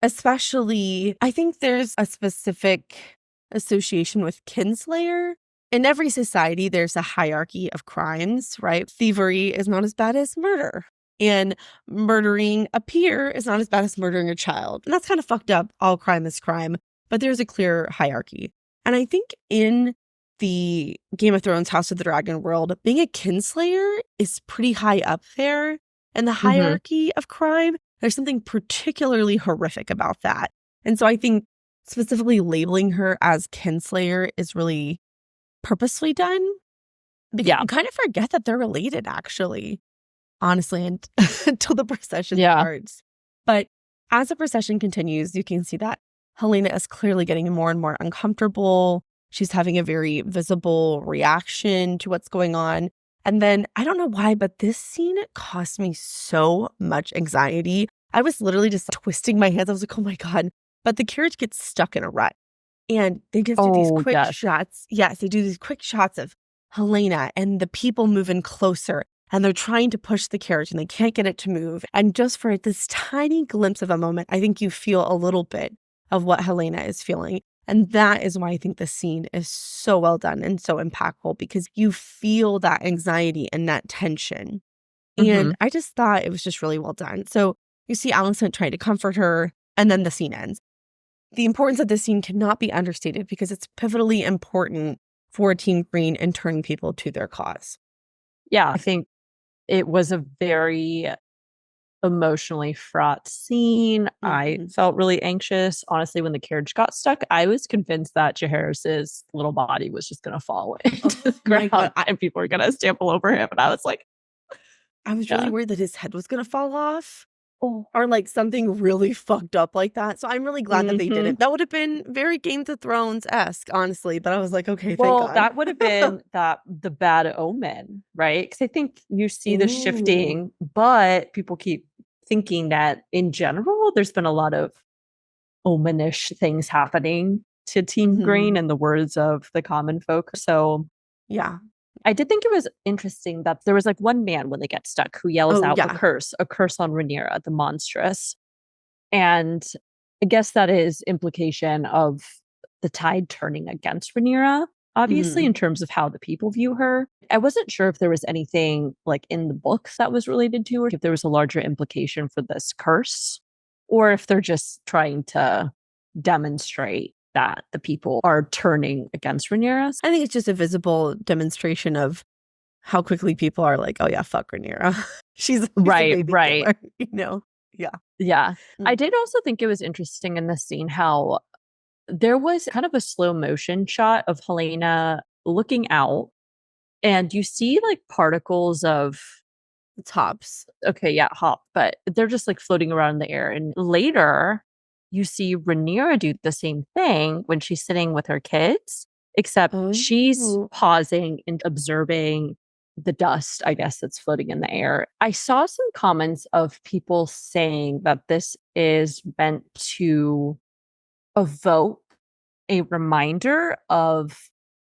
Speaker 1: especially, I think there's a specific association with kinslayer. In every society, there's a hierarchy of crimes, right? Thievery is not as bad as murder. And murdering a peer is not as bad as murdering a child. And that's kind of fucked up. All crime is crime. But there's a clear hierarchy. And I think in the Game of Thrones House of the Dragon world, being a kinslayer is pretty high up there in the hierarchy of crime. There's something particularly horrific about that. And so I think specifically labeling her as kinslayer is really purposely done. Because you kind of forget that they're related, actually, honestly, until the procession starts. But as the procession continues, you can see that Helaena is clearly getting more and more uncomfortable. She's having a very visible reaction to what's going on. And then, I don't know why, but this scene caused me so much anxiety. I was literally just twisting my hands. I was like, oh my God. But the carriage gets stuck in a rut. And they just do these quick shots. Yes, they do these quick shots of Helaena and the people moving closer. And they're trying to push the carriage and they can't get it to move. And just for this tiny glimpse of a moment, I think you feel a little bit of what Helaena is feeling. And that is why I think the scene is so well done and so impactful, because you feel that anxiety and that tension. And I just thought it was just really well done. So you see Alicent trying to comfort her, and then the scene ends. The importance of this scene cannot be understated because it's pivotally important for Team Green in turning people to their cause.
Speaker 2: Yeah, I think it was a very emotionally fraught scene. I felt really anxious. Honestly, when the carriage got stuck, I was convinced that Jaehaerys' little body was just going to fall into the ground and people were going to stample over him. And I was like,
Speaker 1: I was really worried that his head was going to fall off. Or like something really fucked up like that. So I'm really glad that they didn't. That would have been very Game of Thrones-esque, honestly. But I was like, okay, thank God.
Speaker 2: That would have been the bad omen, right? Because I think you see the shifting, but people keep thinking that in general, there's been a lot of omenish things happening to Team Green in the words of the common folk. So
Speaker 1: yeah.
Speaker 2: I did think it was interesting that there was like one man when they get stuck who yells
Speaker 1: Oh,
Speaker 2: out
Speaker 1: yeah.
Speaker 2: a curse on Rhaenyra, the monstrous. And I guess that is implication of the tide turning against Rhaenyra, obviously,
Speaker 1: Mhm.
Speaker 2: in terms of how the people view her. I wasn't sure if there was anything like in the books that was related to her, if there was a larger implication for this curse, or if they're just trying to demonstrate that the people are turning against Rhaenyra.
Speaker 1: I think it's just a visible demonstration of how quickly people are like, "Oh, yeah, fuck Rhaenyra." She's a
Speaker 2: Right,
Speaker 1: baby
Speaker 2: right.
Speaker 1: killer, you know? Yeah.
Speaker 2: Yeah. I
Speaker 1: Mm.
Speaker 2: did also think it was interesting in this scene how there was kind of a slow motion shot of Helena looking out, and you see like particles of,
Speaker 1: It's hops.
Speaker 2: okay, yeah, hop, but they're just like floating around in the air. And later, you see Rhaenyra do the same thing when she's sitting with her kids, except she's
Speaker 1: Oh.
Speaker 2: pausing and observing the dust, I guess, that's floating in the air. I saw some comments of people saying that this is meant to evoke a reminder of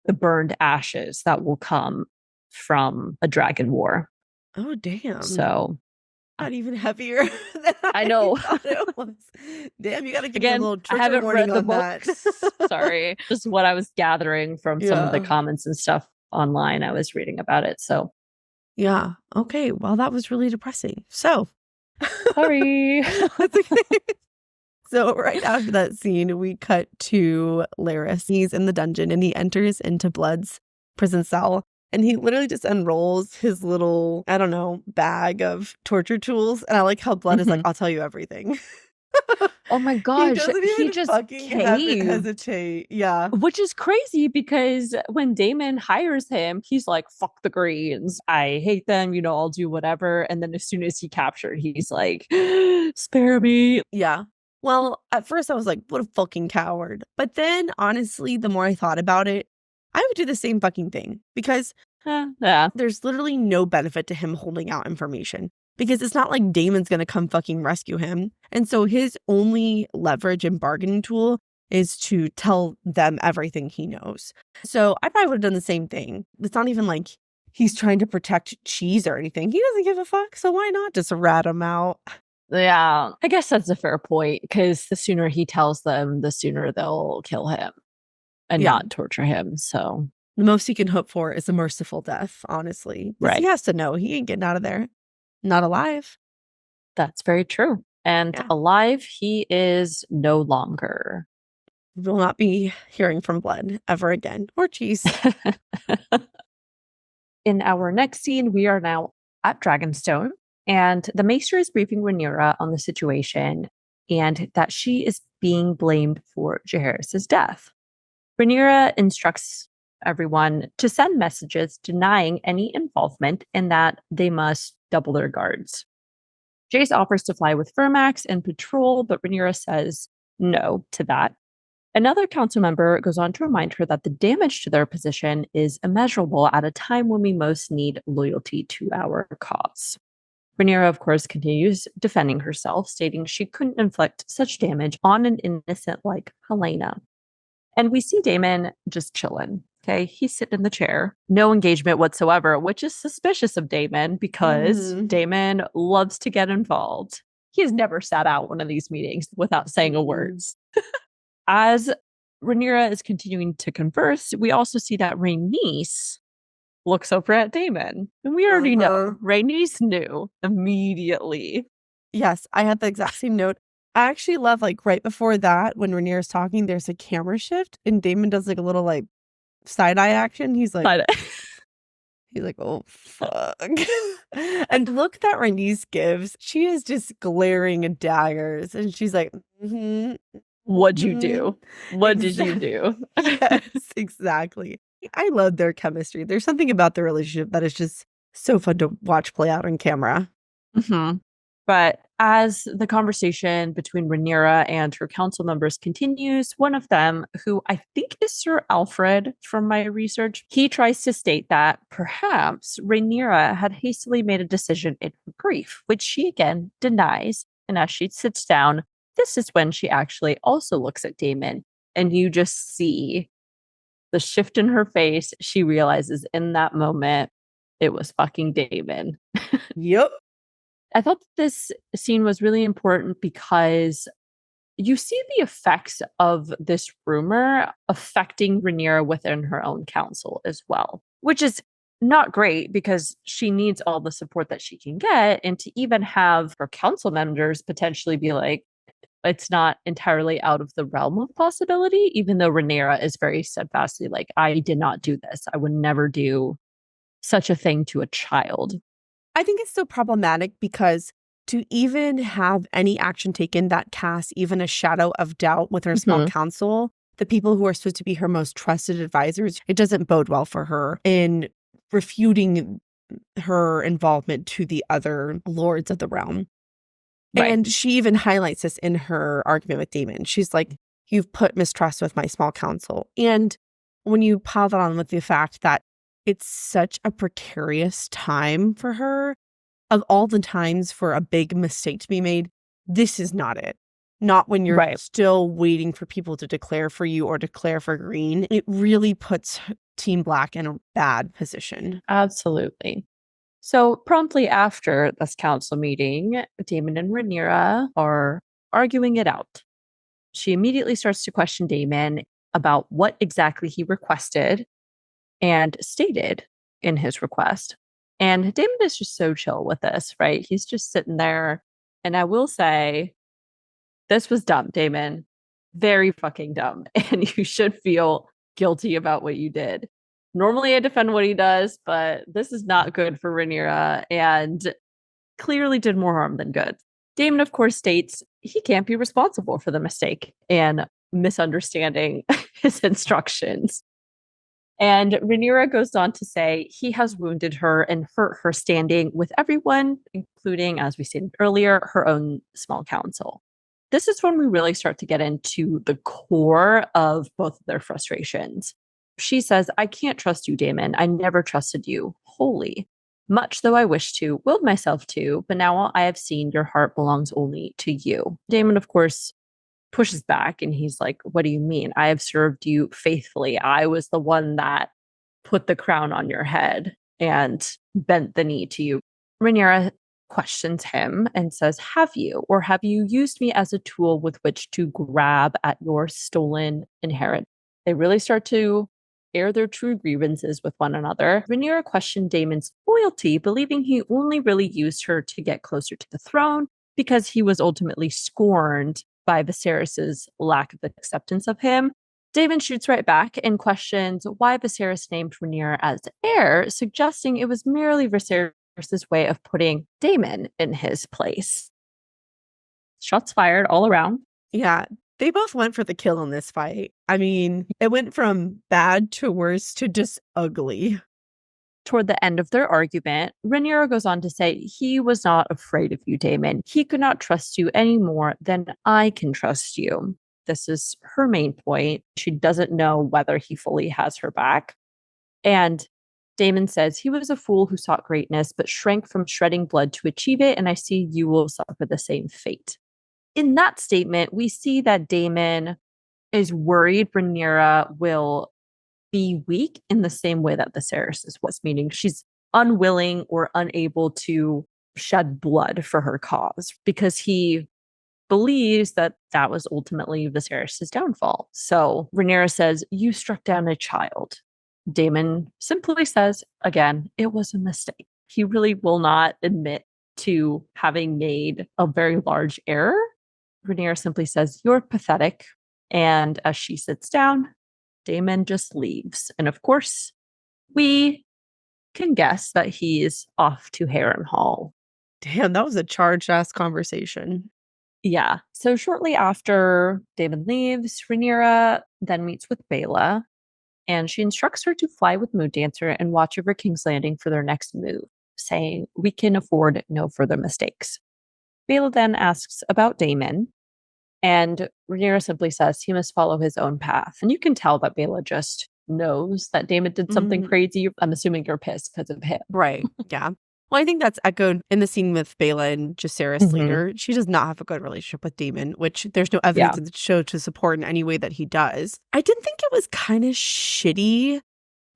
Speaker 2: the burned ashes that will come from a dragon war.
Speaker 1: Oh, damn.
Speaker 2: So
Speaker 1: Not even heavier than
Speaker 2: I
Speaker 1: I
Speaker 2: know.
Speaker 1: thought it was. Damn, you gotta give me a
Speaker 2: Again,
Speaker 1: little
Speaker 2: I
Speaker 1: trigger
Speaker 2: haven't
Speaker 1: warning
Speaker 2: read the
Speaker 1: on that.
Speaker 2: books. Sorry. Just what I was gathering from some of the
Speaker 1: Yeah.
Speaker 2: comments and stuff online. I was reading about it. So
Speaker 1: Yeah. Okay, well, that was really depressing. So
Speaker 2: sorry.
Speaker 1: That's okay. So right after that scene, we cut to Laris. He's in the dungeon and he enters into Blood's prison cell. And he literally just unrolls his little, I don't know, bag of torture tools. And I like how Blood is like,
Speaker 2: Mhm.
Speaker 1: I'll tell you everything.
Speaker 2: Oh my
Speaker 1: He
Speaker 2: gosh.
Speaker 1: doesn't
Speaker 2: He
Speaker 1: even
Speaker 2: just
Speaker 1: fucking
Speaker 2: caved.
Speaker 1: hesitate. Yeah.
Speaker 2: Which is crazy because when Damon hires him, he's like, fuck the Greens. I hate them. You know, I'll do whatever. And then as soon as he captured, he's like, spare me.
Speaker 1: Yeah. Well, at first I was like, what a fucking coward. But then honestly, the more I thought about it, I would do the same fucking thing because
Speaker 2: Yeah.
Speaker 1: there's literally no benefit to him holding out information because it's not like Damon's going to come fucking rescue him. And so his only leverage and bargaining tool is to tell them everything he knows. So I probably would have done the same thing. It's not even like he's trying to protect cheese or anything. He doesn't give a fuck. So why not just rat him out?
Speaker 2: Yeah. I guess that's a fair point because the sooner he tells them, the sooner they'll kill him and
Speaker 1: Yeah.
Speaker 2: not torture him. So,
Speaker 1: The most he can hope for is a merciful death, honestly. Because he
Speaker 2: right.
Speaker 1: has to know he ain't getting out of there. Not alive.
Speaker 2: That's very true. And
Speaker 1: Yeah.
Speaker 2: alive, he is no longer.
Speaker 1: We will not be hearing from Blood ever again. Or cheese.
Speaker 2: In our next scene, we are now at Dragonstone, and the Maester is briefing Rhaenyra on the situation and that she is being blamed for Jaehaerys' death. Rhaenyra instructs everyone to send messages denying any involvement and that they must double their guards. Jace offers to fly with Vermax and patrol, but Rhaenyra says no to that. Another council member goes on to remind her that the damage to their position is immeasurable at a time when we most need loyalty to our cause. Rhaenyra, of course, continues defending herself, stating she couldn't inflict such damage on an innocent like Helena. And we see Damon just chilling. Okay. He's sitting in the chair, no engagement whatsoever, which is suspicious of Damon because Damon loves to get involved. He has never sat out one of these meetings without saying a word. As Rhaenyra is continuing to converse, we also see that Rhaenys looks over at Damon. And we already know Rhaenys knew immediately.
Speaker 1: Yes, I had the exact same note. I actually love, like, right before that, when Rhaenyra's talking, there's a camera shift, and Damon does, like, a little, like, side-eye action. He's like, oh, fuck. And look that Rhaenys gives. She is just glaring at daggers, and she's like,
Speaker 2: What'd you do? What did you do?
Speaker 1: Yes, exactly. I love their chemistry. There's something about their relationship that is just so fun to watch play out on camera.
Speaker 2: Mm-hmm. But as the conversation between Rhaenyra and her council members continues, one of them, who I think is Sir Alfred from my research, he tries to state that perhaps Rhaenyra had hastily made a decision in her grief, which she again denies. And as she sits down, this is when she actually also looks at Damon, and you just see the shift in her face, she realizes in that moment it was fucking Daemon.
Speaker 1: Yep.
Speaker 2: I thought this scene was really important because you see the effects of this rumor affecting Rhaenyra within her own council as well, which is not great because she needs all the support that she can get. And to even have her council members potentially be like, it's not entirely out of the realm of possibility, even though Rhaenyra is very steadfastly like, I did not do this. I would never do such a thing to a child.
Speaker 1: I think it's so problematic because to even have any action taken that casts even a shadow of doubt with her small council, the people who are supposed to be her most trusted advisors, it doesn't bode well for her in refuting her involvement to the other lords of the realm. Right. And she even highlights this in her argument with Daemon. She's like, you've put mistrust with my small council. And when you pile that on with the fact that it's such a precarious time for her, of all the times for a big mistake to be made, this is not it. Not when you're still waiting for people to declare for you or declare for Green. It really puts Team Black in a bad position.
Speaker 2: Absolutely. So promptly after this council meeting, Daemon and Rhaenyra are arguing it out. She immediately starts to question Daemon about what exactly he requested and stated in his request. And Daemon is just so chill with this, right? He's just sitting there. And I will say, this was dumb, Daemon. Very fucking dumb. And you should feel guilty about what you did. Normally I defend what he does, but this is not good for Rhaenyra and clearly did more harm than good. Daemon, of course, states he can't be responsible for the mistake and misunderstanding his instructions. And Rhaenyra goes on to say he has wounded her and hurt her standing with everyone, including, as we stated earlier, her own small council. This is when we really start to get into the core of both of their frustrations. She says, I can't trust you, Daemon. I never trusted you wholly. Much though I wish to, willed myself to, but now I have seen your heart belongs only to you. Daemon, of course, pushes back and he's like, what do you mean? I have served you faithfully. I was the one that put the crown on your head and bent the knee to you. Rhaenyra questions him and says, have you, or have you used me as a tool with which to grab at your stolen inheritance? They really start to air their true grievances with one another. Rhaenyra questioned Daemon's loyalty, believing he only really used her to get closer to the throne because he was ultimately scorned by Viserys' lack of acceptance of him. Daemon shoots right back and questions why Viserys named Rhaenyra as heir, suggesting it was merely Viserys' way of putting Daemon in his place. Shots fired all around.
Speaker 1: Yeah, they both went for the kill in this fight. I mean, it went from bad to worse to just ugly.
Speaker 2: Toward the end of their argument, Rhaenyra goes on to say he was not afraid of you, Daemon. He could not trust you any more than I can trust you. This is her main point. She doesn't know whether he fully has her back. And Daemon says he was a fool who sought greatness, but shrank from shedding blood to achieve it, and I see you will suffer the same fate. In that statement, we see that Daemon is worried Rhaenyra will be weak in the same way that Viserys was, meaning she's unwilling or unable to shed blood for her cause because he believes that that was ultimately Viserys' downfall. So Rhaenyra says, you struck down a child. Daemon simply says, again, it was a mistake. He really will not admit to having made a very large error. Rhaenyra simply says, you're pathetic. And as she sits down, Daemon just leaves. And of course, we can guess that he's off to Harrenhal.
Speaker 1: Damn, that was a charged-ass conversation.
Speaker 2: Yeah. So shortly after Daemon leaves, Rhaenyra then meets with Baela, and she instructs her to fly with Moon Dancer and watch over King's Landing for their next move, saying, we can afford no further mistakes. Baela then asks about Daemon, and Rhaenyra simply says he must follow his own path. And you can tell that Baela just knows that Daemon did something crazy. I'm assuming you're pissed because of him.
Speaker 1: Right. Yeah. Well, I think that's echoed in the scene with Bella and Jacaerys later. She does not have a good relationship with Daemon, which there's no evidence in the show to support in any way that he does. I did think it was kind of shitty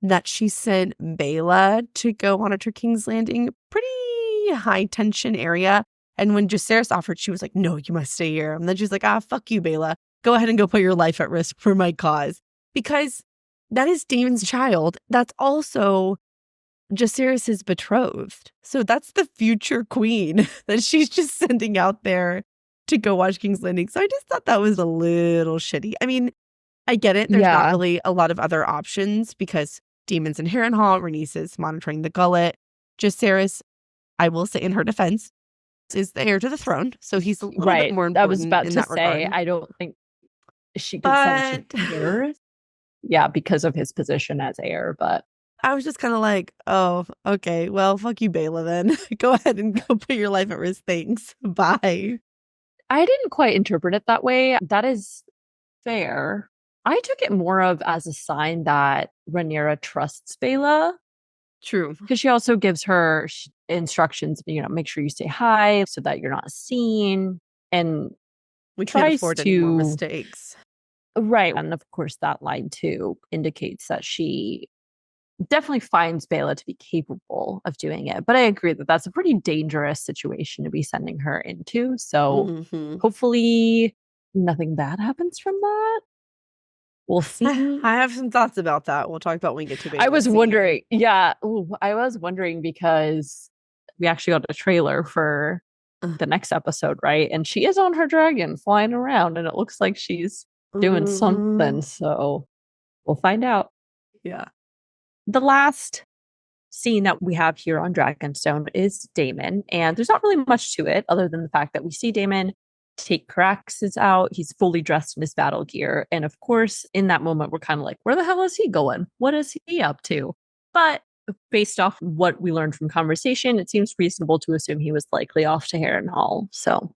Speaker 1: that she sent Bella to go monitor King's Landing. Pretty high tension area. And when Jacaerys offered, she was like, no, you must stay here. And then she's like, fuck you, Bella. Go ahead and go put your life at risk for my cause. Because that is Daemon's child. That's also Jacaerys' betrothed. So that's the future queen that she's just sending out there to go watch King's Landing. So I just thought that was a little shitty. I mean, I get it. There's not really a lot of other options because Daemon's in Harrenhal, Rhaenys monitoring the gullet. Jacaerys, I will say in her defense, is the heir to the throne. So he's a little bit more important.
Speaker 2: I was about
Speaker 1: in
Speaker 2: to
Speaker 1: that
Speaker 2: say,
Speaker 1: regard.
Speaker 2: I don't think she could send heir. Yeah, because of his position as heir, but
Speaker 1: I was just kind of like, oh, okay, well, fuck you, Bella, then. Go ahead and go put your life at risk. Thanks. Bye.
Speaker 2: I didn't quite interpret it that way. That is fair. I took it more of as a sign that Rhaenyra trusts Bella.
Speaker 1: True.
Speaker 2: Because she also gives her instructions, make sure you stay high so that you're not seen. And
Speaker 1: we can't afford any more mistakes.
Speaker 2: Right. And of course, that line too indicates that she definitely finds Bella to be capable of doing it. But I agree that that's a pretty dangerous situation to be sending her into. So hopefully nothing bad happens from that. We'll see.
Speaker 1: I have some thoughts about that. We'll talk about when we get to Bella.
Speaker 2: I was wondering. Yeah. I was wondering because we actually got a trailer for the next episode, right? And she is on her dragon flying around and it looks like she's doing something. So we'll find out.
Speaker 1: Yeah.
Speaker 2: The last scene that we have here on Dragonstone is Daemon, and there's not really much to it other than the fact that we see Daemon take Caraxes out. He's fully dressed in his battle gear. And of course, in that moment, we're kind of like, where the hell is he going? What is he up to? But based off what we learned from conversation, it seems reasonable to assume he was likely off to Harrenhal. So.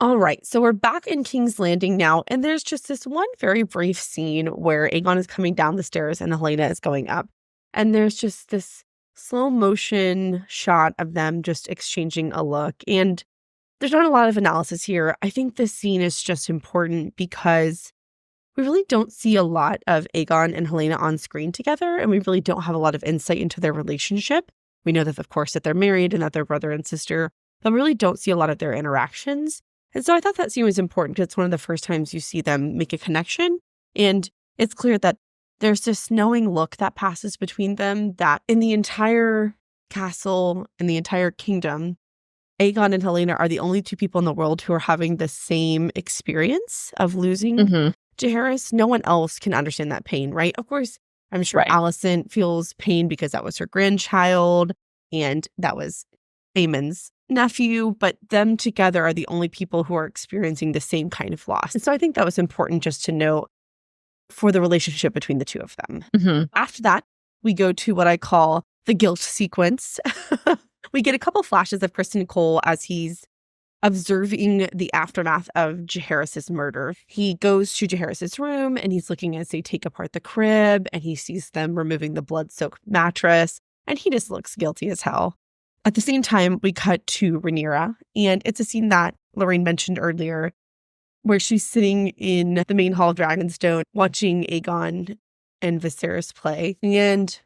Speaker 1: All right, so we're back in King's Landing now, and there's just this one very brief scene where Aegon is coming down the stairs and Helaena is going up. And there's just this slow motion shot of them just exchanging a look. And there's not a lot of analysis here. I think this scene is just important because we really don't see a lot of Aegon and Helaena on screen together, and we really don't have a lot of insight into their relationship. We know that, of course, that they're married and that they're brother and sister, but we really don't see a lot of their interactions. And so I thought that scene was important because it's one of the first times you see them make a connection. And it's clear that there's this knowing look that passes between them that in the entire castle, in the entire kingdom, Aegon and Helaena are the only two people in the world who are having the same experience of losing Jaehaerys. No one else can understand that pain, right? Of course, I'm sure Alicent feels pain because that was her grandchild and that was Aemon's nephew, but them together are the only people who are experiencing the same kind of loss. And so I think that was important just to note for the relationship between the two of them. After that, we go to what I call the guilt sequence. We get a couple flashes of Kristen Cole as he's observing the aftermath of Jaehaerys' murder. He goes to Jaehaerys' room and he's looking as they take apart the crib and he sees them removing the blood-soaked mattress and he just looks guilty as hell. At the same time, we cut to Rhaenyra, and it's a scene that Lorraine mentioned earlier, where she's sitting in the main hall of Dragonstone watching Aegon and Viserys play. And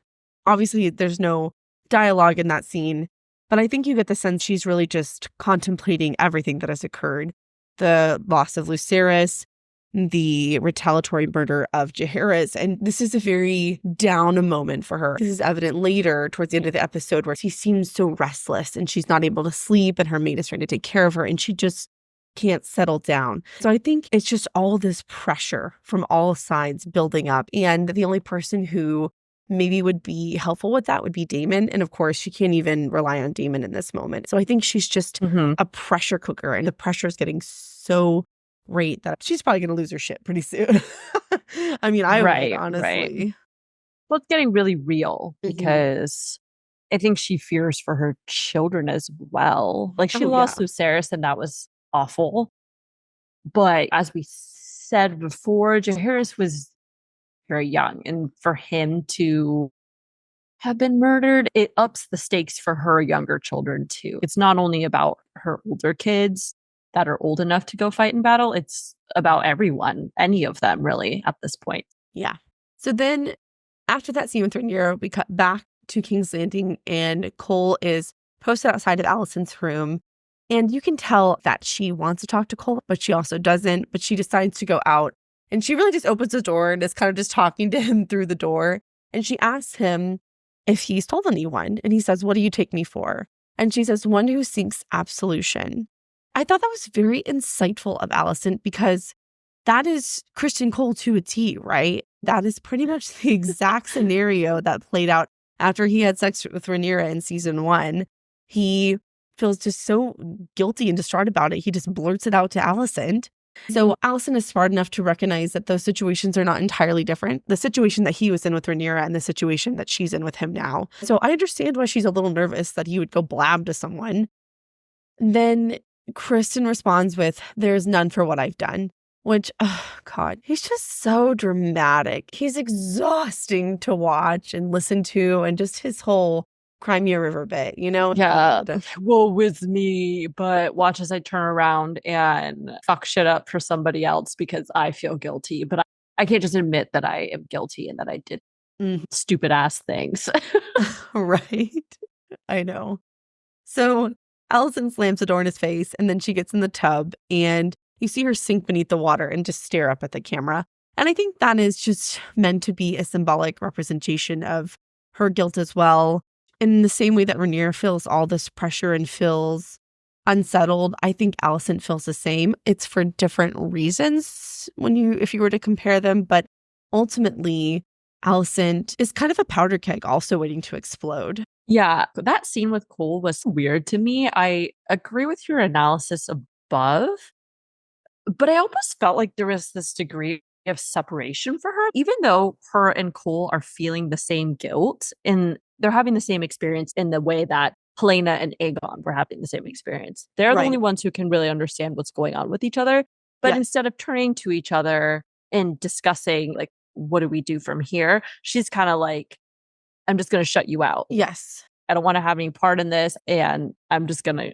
Speaker 1: obviously, there's no dialogue in that scene, but I think you get the sense she's really just contemplating everything that has occurred. The loss of Lucerys, the retaliatory murder of Jaehaerys. And this is a very down moment for her. This is evident later towards the end of the episode where she seems so restless and she's not able to sleep and her maid is trying to take care of her and she just can't settle down. So I think it's just all this pressure from all sides building up. And the only person who maybe would be helpful with that would be Daemon. And of course, she can't even rely on Daemon in this moment. So I think she's just a pressure cooker and the pressure is getting so great that she's probably going to lose her shit pretty soon. I mean, I would, honestly.
Speaker 2: Well, it's getting really real because I think she fears for her children as well. Like she lost Lucerys and that was awful. But as we said before, Jaehaerys was very young and for him to have been murdered, it ups the stakes for her younger children too. It's not only about her older kids that are old enough to go fight in battle, it's about everyone, any of them really at this point.
Speaker 1: Yeah. So then after that scene with Rhaenyra, we cut back to King's Landing and Cole is posted outside of Alicent's room. And you can tell that she wants to talk to Cole, but she also doesn't. But she decides to go out and she really just opens the door and is kind of just talking to him through the door. And she asks him if he's told anyone. And he says, "What do you take me for?" And she says, "One who seeks absolution." I thought that was very insightful of Alicent because that is Christian Cole to a T, right? That is pretty much the exact scenario that played out after he had sex with Rhaenyra in season 1. He feels just so guilty and distraught about it. He just blurts it out to Alicent. So Alicent is smart enough to recognize that those situations are not entirely different. The situation that he was in with Rhaenyra and the situation that she's in with him now. So I understand why she's a little nervous that he would go blab to someone. Then Kristen responds with, "There's none for what I've done." Which, oh God, he's just so dramatic. He's exhausting to watch and listen to, and just his whole Crimea River bit, you know?
Speaker 2: Yeah. Woe with me, but watch as I turn around and fuck shit up for somebody else because I feel guilty. But I can't just admit that I am guilty and that I did stupid ass things.
Speaker 1: Right. I know. So Alicent slams the door in his face and then she gets in the tub and you see her sink beneath the water and just stare up at the camera. And I think that is just meant to be a symbolic representation of her guilt as well. In the same way that Rhaenyra feels all this pressure and feels unsettled, I think Alicent feels the same. It's for different reasons if you were to compare them, but ultimately Alicent is kind of a powder keg also waiting to explode.
Speaker 2: Yeah, that scene with Cole was weird to me. I agree with your analysis above, but I almost felt like there was this degree of separation for her, even though her and Cole are feeling the same guilt and they're having the same experience in the way that Helena and Aegon were having the same experience. They're the only ones who can really understand what's going on with each other. But instead of turning to each other and discussing, like, what do we do from here? She's kind of like, I'm just going to shut you out.
Speaker 1: Yes.
Speaker 2: I don't want to have any part in this. And I'm just going to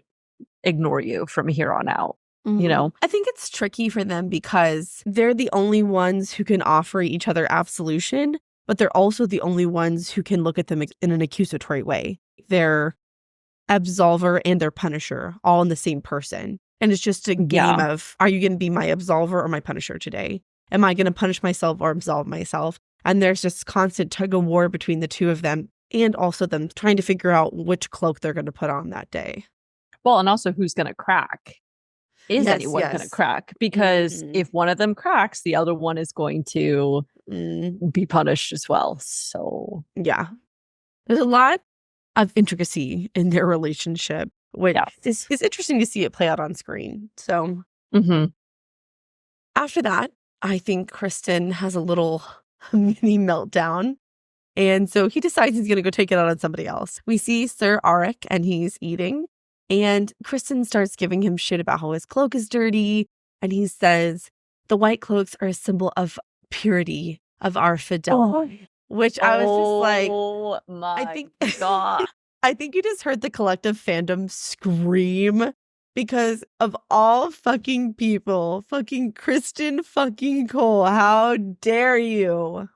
Speaker 2: ignore you from here on out. You know,
Speaker 1: I think it's tricky for them because they're the only ones who can offer each other absolution, but they're also the only ones who can look at them in an accusatory way. They're absolver and their punisher all in the same person. And it's just a game of, are you going to be my absolver or my punisher today? Am I going to punish myself or absolve myself? And there's this constant tug of war between the two of them and also them trying to figure out which cloak they're going to put on that day.
Speaker 2: Well, and also who's going to crack. Is anyone going to crack? Because if one of them cracks, the other one is going to be punished as well. So,
Speaker 1: yeah. There's a lot of intricacy in their relationship, which is interesting to see it play out on screen. So, after that, I think Kristen has a little mini meltdown. And so he decides he's going to go take it out on somebody else. We see Sir Auric and he's eating. And Kristen starts giving him shit about how his cloak is dirty. And he says, the white cloaks are a symbol of purity, of our fidelity. Which I was just like,
Speaker 2: oh my God.
Speaker 1: I think you just heard the collective fandom scream because of all fucking people, fucking Kristen fucking Cole. How dare you?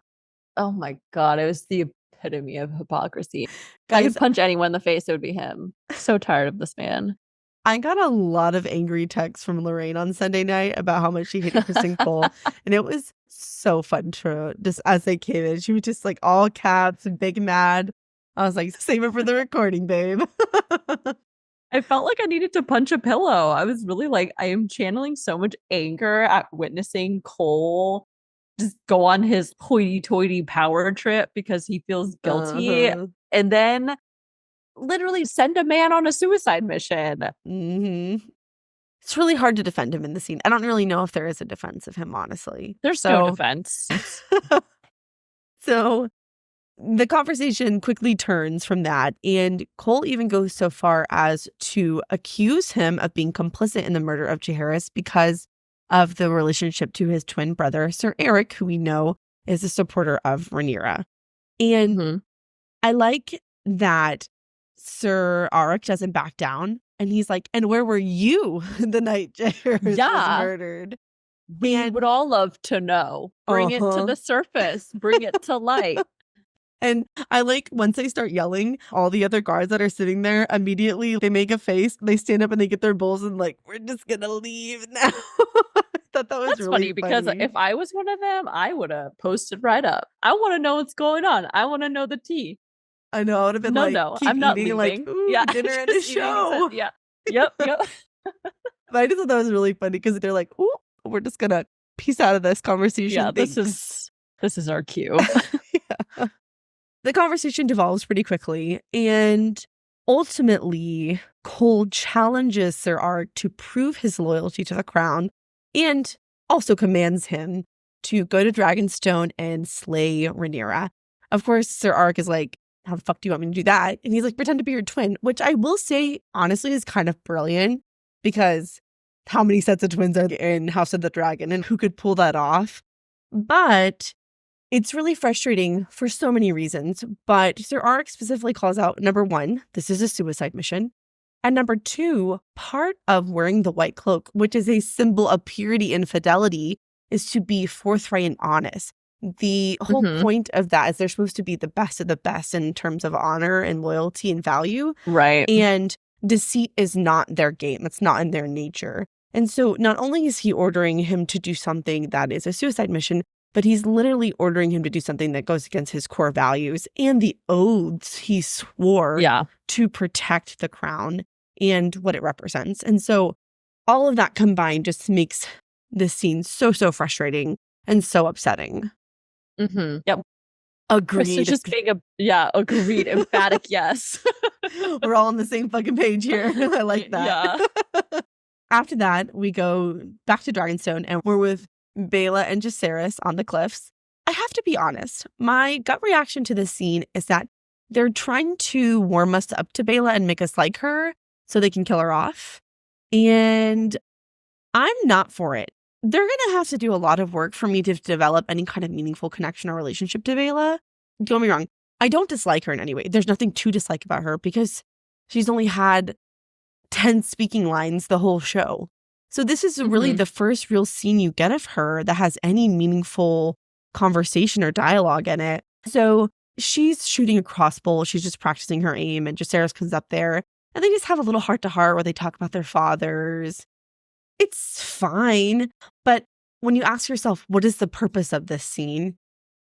Speaker 2: Oh my God. It was the epitome of hypocrisy. Guys, I could punch anyone in the face, it would be him. So tired of this man.
Speaker 1: I got a lot of angry texts from Lorraine on Sunday night about how much she hated Kristen Cole. And it was so fun to just as they came in. She was just like all caps and big mad. I was like, save it for the recording, babe.
Speaker 2: I felt like I needed to punch a pillow. I was really like, I am channeling so much anger at witnessing Cole just go on his hoity-toity power trip because he feels guilty. And then literally send a man on a suicide mission.
Speaker 1: It's really hard to defend him in the scene. I don't really know if there is a defense of him, honestly.
Speaker 2: There's no defense.
Speaker 1: So the conversation quickly turns from that, and Cole even goes so far as to accuse him of being complicit in the murder of Jaehaerys because of the relationship to his twin brother, Sir Eric, who we know is a supporter of Rhaenyra. And I like that Sir Arik doesn't back down. And he's like, and where were you the night Jaehaerys was murdered?
Speaker 2: We would all love to know. Bring it to the surface. Bring it to light.
Speaker 1: And I like once they start yelling, all the other guards that are sitting there, immediately they make a face, they stand up and they get their bowls and like, we're just gonna leave now. I thought that was
Speaker 2: That's
Speaker 1: really
Speaker 2: funny because if I was one of them, I would have posted right up. I want to know what's going on. I want to know the tea.
Speaker 1: I know, I would have been keep
Speaker 2: I'm not
Speaker 1: eating,
Speaker 2: leaving.
Speaker 1: like, ooh, dinner and a show.
Speaker 2: Yeah. Yep.
Speaker 1: But I just thought that was really funny because they're like, ooh, we're just gonna peace out of this conversation.
Speaker 2: Yeah, this is our cue.
Speaker 1: Yeah. The conversation devolves pretty quickly, and ultimately, Cole challenges Sir Arik to prove his loyalty to the crown and also commands him to go to Dragonstone and slay Rhaenyra. Of course, Sir Arik is like, how the fuck do you want me to do that? And he's like, pretend to be your twin, which I will say, honestly, is kind of brilliant because how many sets of twins are in House of the Dragon and who could pull that off? But it's really frustrating for so many reasons. But Sir Arik specifically calls out, number one, this is a suicide mission. And number two, part of wearing the white cloak, which is a symbol of purity and fidelity, is to be forthright and honest. The whole point of that is they're supposed to be the best of the best in terms of honor and loyalty and value.
Speaker 2: Right.
Speaker 1: And deceit is not their game. It's not in their nature. And so not only is he ordering him to do something that is a suicide mission, but he's literally ordering him to do something that goes against his core values and the oaths he swore to protect the crown and what it represents. And so all of that combined just makes this scene so frustrating and so upsetting.
Speaker 2: Yep.
Speaker 1: Agreed.
Speaker 2: So just being agreed. Emphatic yes.
Speaker 1: We're all on the same fucking page here. I like that. Yeah. After that, we go back to Dragonstone and we're with Baela and Jacaerys on the cliffs. I have to be honest. My gut reaction to this scene is that they're trying to warm us up to Baela and make us like her so they can kill her off. And I'm not for it. They're going to have to do a lot of work for me to develop any kind of meaningful connection or relationship to Baela. Don't get me wrong. I don't dislike her in any way. There's nothing to dislike about her because she's only had 10 speaking lines the whole show. So this is really the first real scene you get of her that has any meaningful conversation or dialogue in it. So she's shooting a crossbow. She's just practicing her aim, and Jacaerys comes up there and they just have a little heart-to-heart where they talk about their fathers. It's fine. But when you ask yourself, what is the purpose of this scene?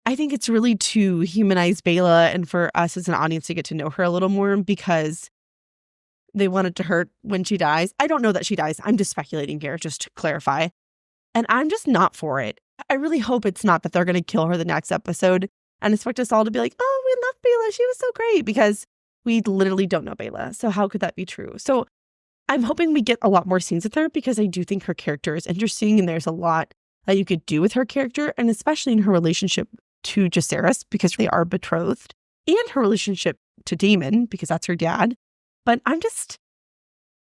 Speaker 1: I think it's really to humanize Baela and for us as an audience to get to know her a little more because they want it to hurt when she dies. I don't know that she dies. I'm just speculating here, just to clarify. And I'm just not for it. I really hope it's not that they're going to kill her the next episode and expect us all to be like, oh, we love Baela. She was so great, because we literally don't know Baela. So how could that be true? So I'm hoping we get a lot more scenes with her because I do think her character is interesting and there's a lot that you could do with her character, and especially in her relationship to Jacaerys because they are betrothed, and her relationship to Daemon because that's her dad. But I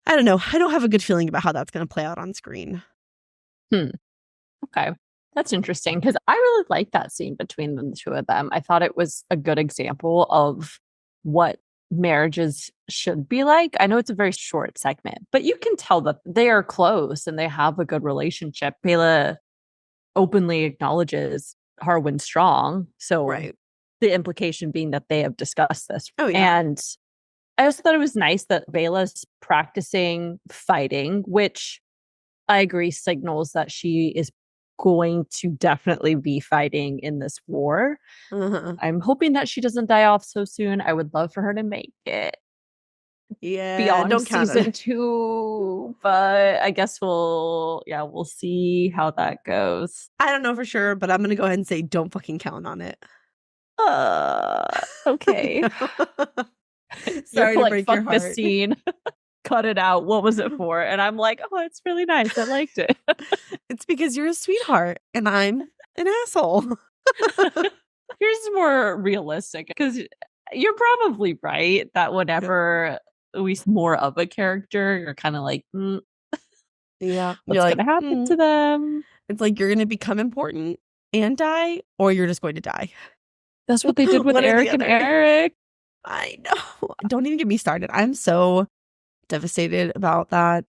Speaker 1: don't know. I don't have a good feeling about how that's going to play out on screen.
Speaker 2: Okay. That's interesting because I really like that scene between the two of them. I thought it was a good example of what marriages should be like. I know it's a very short segment, but you can tell that they are close and they have a good relationship. Baela openly acknowledges Harwin Strong. So the implication being that they have discussed this.
Speaker 1: Oh, yeah.
Speaker 2: And I also thought it was nice that Baela's practicing fighting, which I agree signals that she is going to definitely be fighting in this war. I'm hoping that she doesn't die off so soon. I would love for her to make it.
Speaker 1: Yeah,
Speaker 2: beyond
Speaker 1: don't count
Speaker 2: season
Speaker 1: it.
Speaker 2: 2, but I guess we'll see how that goes.
Speaker 1: I don't know for sure, but I'm gonna go ahead and say don't fucking count on it.
Speaker 2: Okay.
Speaker 1: Sorry to break your heart.
Speaker 2: This scene. Cut it out. What was it for? And I'm like, oh, it's really nice. I liked it.
Speaker 1: It's because you're a sweetheart and I'm an asshole.
Speaker 2: Here's more realistic, because you're probably right that whenever we see more of a character, you're kind of like,
Speaker 1: yeah,
Speaker 2: what's going to happen to them?
Speaker 1: It's like you're going to become important and die, or you're just going to die.
Speaker 2: That's what they did with Eric and Eric.
Speaker 1: I know. Don't even get me started. I'm so devastated about that.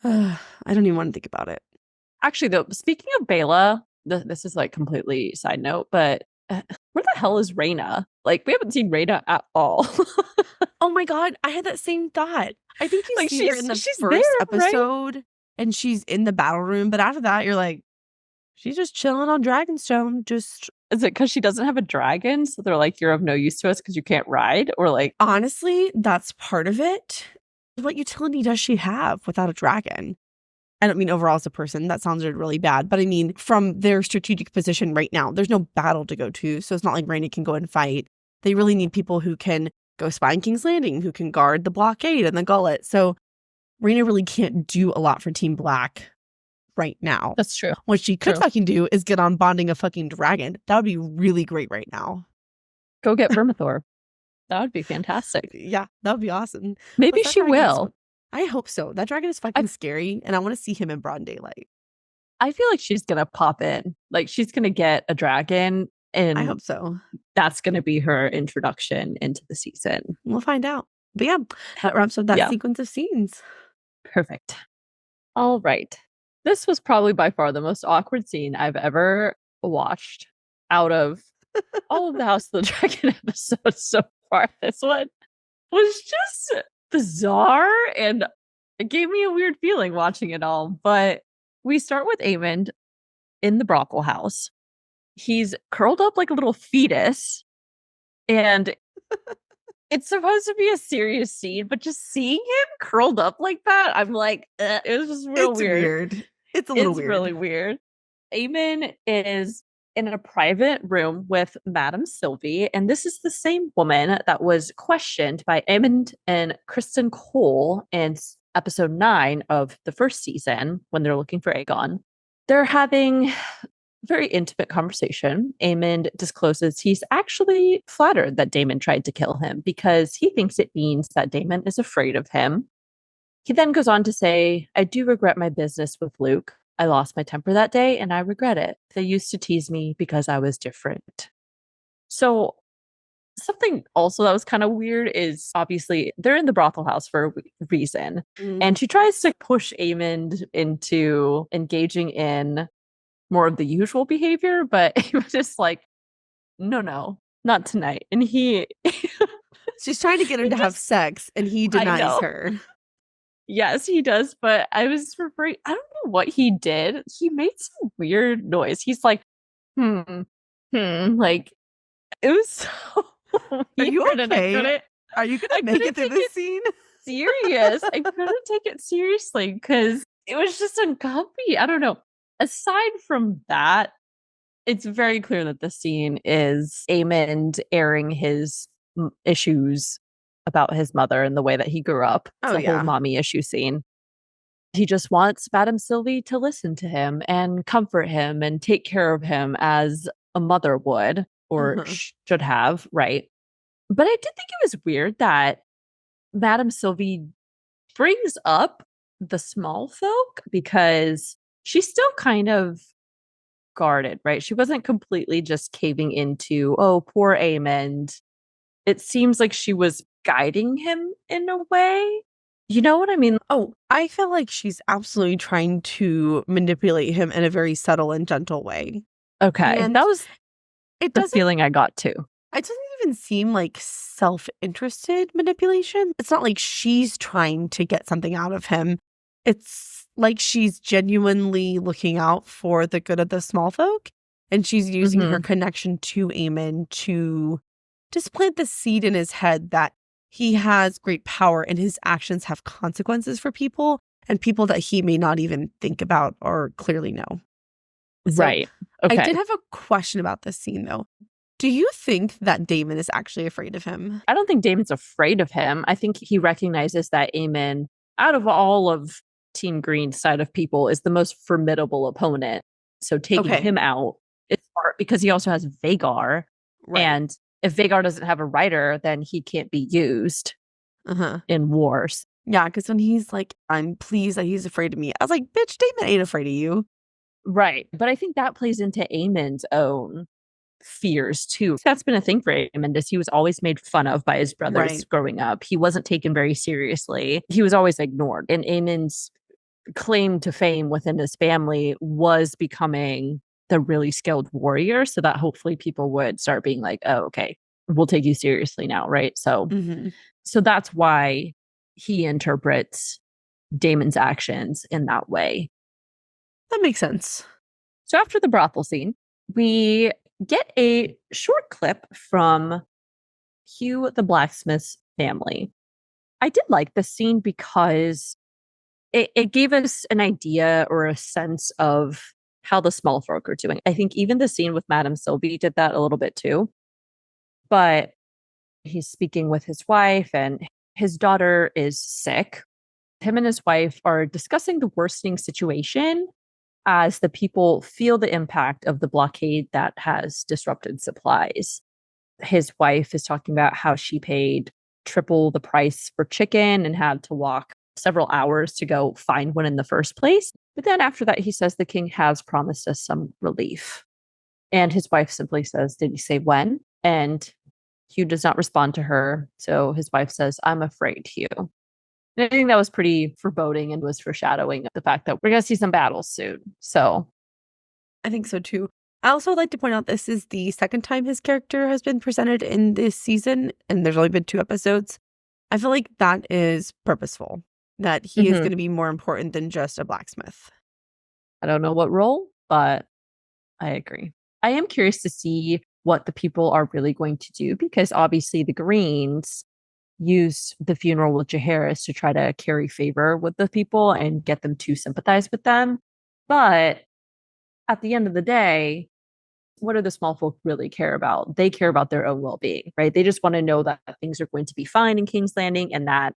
Speaker 1: I don't even want to think about it.
Speaker 2: Actually, though, speaking of Bela, this is like completely side note, but where the hell is Rhaena? Like, we haven't seen Rhaena at all.
Speaker 1: Oh my God, I had that same thought. I think you
Speaker 2: Like,
Speaker 1: see her in the
Speaker 2: she's there,
Speaker 1: first
Speaker 2: right?
Speaker 1: episode and she's in the battle room, but after that, you're like, she's just chilling on Dragonstone. Just
Speaker 2: Is it because she doesn't have a dragon? So they're like, you're of no use to us because you can't ride? Or like,
Speaker 1: honestly, that's part of it. What utility does she have without a dragon? I don't mean overall as a person. That sounds really bad. But I mean, from their strategic position right now, there's no battle to go to. So it's not like Rhaena can go and fight. They really need people who can go spy in King's Landing, who can guard the blockade and the gullet. So Rhaena really can't do a lot for Team Black right now.
Speaker 2: that's true.
Speaker 1: What she could
Speaker 2: True.
Speaker 1: fucking do is get on bonding a fucking dragon. That would be really great right now.
Speaker 2: Go get Vermithor. That would be fantastic.
Speaker 1: Yeah, that would be awesome.
Speaker 2: Maybe
Speaker 1: Plus, that
Speaker 2: she
Speaker 1: dragon is-
Speaker 2: will.
Speaker 1: I hope so. That dragon is fucking scary, and I want to see him in broad daylight.
Speaker 2: I feel like she's gonna pop in. Like, she's gonna get a dragon,
Speaker 1: I
Speaker 2: and
Speaker 1: hope so.
Speaker 2: that's gonna be her introduction into the season.
Speaker 1: We'll find out. But yeah, that wraps up that
Speaker 2: Yeah.
Speaker 1: sequence of scenes.
Speaker 2: Perfect. All right. This was probably by far the most awkward scene I've ever watched out of all of the House of the Dragon episodes so far. This one was just bizarre and it gave me a weird feeling watching it all. But we start with Aemond in the brothel house. He's curled up like a little fetus, and it's supposed to be a serious scene, but just seeing him curled up like that, I'm like, it was just real weird.
Speaker 1: It's a little
Speaker 2: It's
Speaker 1: weird.
Speaker 2: really weird. Aemon is in a private room with Madame Sylvie, and this is the same woman that was questioned by Aemond and Kristen Cole in episode 9 of the first season when they're looking for Aegon. They're having very intimate conversation. Aemond discloses he's actually flattered that Daemon tried to kill him because he thinks it means that Daemon is afraid of him. He then goes on to say, I do regret my business with Luke. I lost my temper that day and I regret it. They used to tease me because I was different. So something also that was kind of weird is obviously they're in the brothel house for a reason. And she tries to push Aemond into engaging in more of the usual behavior, but he was just like, no, not tonight. And
Speaker 1: she's trying to get her to have sex, and he denies her.
Speaker 2: Yes, he does. But I was referring, I don't know what he did. He made some weird noise. He's like, like it was so
Speaker 1: Are you
Speaker 2: weird,
Speaker 1: okay? Are you gonna make it through this scene?
Speaker 2: Serious. I couldn't take it seriously because it was just uncomfy. I don't know. Aside from that, it's very clear that the scene is Aemond airing his issues about his mother and the way that he grew up. It's a whole mommy issue scene. He just wants Madame Sylvie to listen to him and comfort him and take care of him as a mother would or should have, right? But I did think it was weird that Madame Sylvie brings up the small folk because she's still kind of guarded, right? She wasn't completely just caving into, oh, poor Aemond. It seems like she was guiding him in a way. You know what I mean?
Speaker 1: Oh, I feel like she's absolutely trying to manipulate him in a very subtle and gentle way.
Speaker 2: Okay.
Speaker 1: And
Speaker 2: that was
Speaker 1: the
Speaker 2: feeling I got too.
Speaker 1: It doesn't even seem like self-interested manipulation. It's not like she's trying to get something out of him. It's like she's genuinely looking out for the good of the small folk. And she's using her connection to Aemon to just plant the seed in his head that he has great power and his actions have consequences for people and people that he may not even think about or clearly know.
Speaker 2: Right. Okay.
Speaker 1: I did have a question about this scene, though. Do you think that Daemon is actually afraid of him?
Speaker 2: I don't think Daemon's afraid of him. I think he recognizes that Aemon, out of all of Team Green's side of people, is the most formidable opponent. So taking him out is smart because he also has Vhagar. Right. And if Vhagar doesn't have a rider, then he can't be used in wars.
Speaker 1: Yeah, because when he's like, I'm pleased that he's afraid of me, I was like, bitch, Daemon ain't afraid of you.
Speaker 2: Right. But I think that plays into Aemon's own fears too. That's been a thing for him, he was always made fun of by his brothers
Speaker 1: Right.
Speaker 2: growing up. He wasn't taken very seriously. He was always ignored. And Aemon's claim to fame within his family was becoming the really skilled warrior, so that hopefully people would start being like, oh, okay, we'll take you seriously now, right? So
Speaker 1: Mm-hmm.
Speaker 2: so that's why he interprets Daemon's actions in that way.
Speaker 1: That makes sense.
Speaker 2: So after the brothel scene, we get a short clip from Hugh the blacksmith's family. I did like this scene because it gave us an idea or a sense of how the small folk are doing. I think even the scene with Madame Sylvie did that a little bit too. But he's speaking with his wife, and his daughter is sick. Him and his wife are discussing the worsening situation as the people feel the impact of the blockade that has disrupted supplies. His wife is talking about how she paid triple the price for chicken and had to walk several hours to go find one in the first place. But then after that, he says the king has promised us some relief. And his wife simply says, did he say when? And Hugh does not respond to her. So his wife says, I'm afraid, Hugh. And I think that was pretty foreboding and was foreshadowing the fact that we're going to see some battles soon. So
Speaker 1: I think so too. I also like to point out this is the second time his character has been presented in this season, and there's only been 2 episodes. I feel like that is purposeful, that he is going to be more important than just a blacksmith.
Speaker 2: I don't know what role, but I agree. I am curious to see what the people are really going to do, because obviously the Greens use the funeral with Jaehaerys to try to carry favor with the people and get them to sympathize with them. But at the end of the day, what do the small folk really care about? They care about their own well-being, right? They just want to know that things are going to be fine in King's Landing and that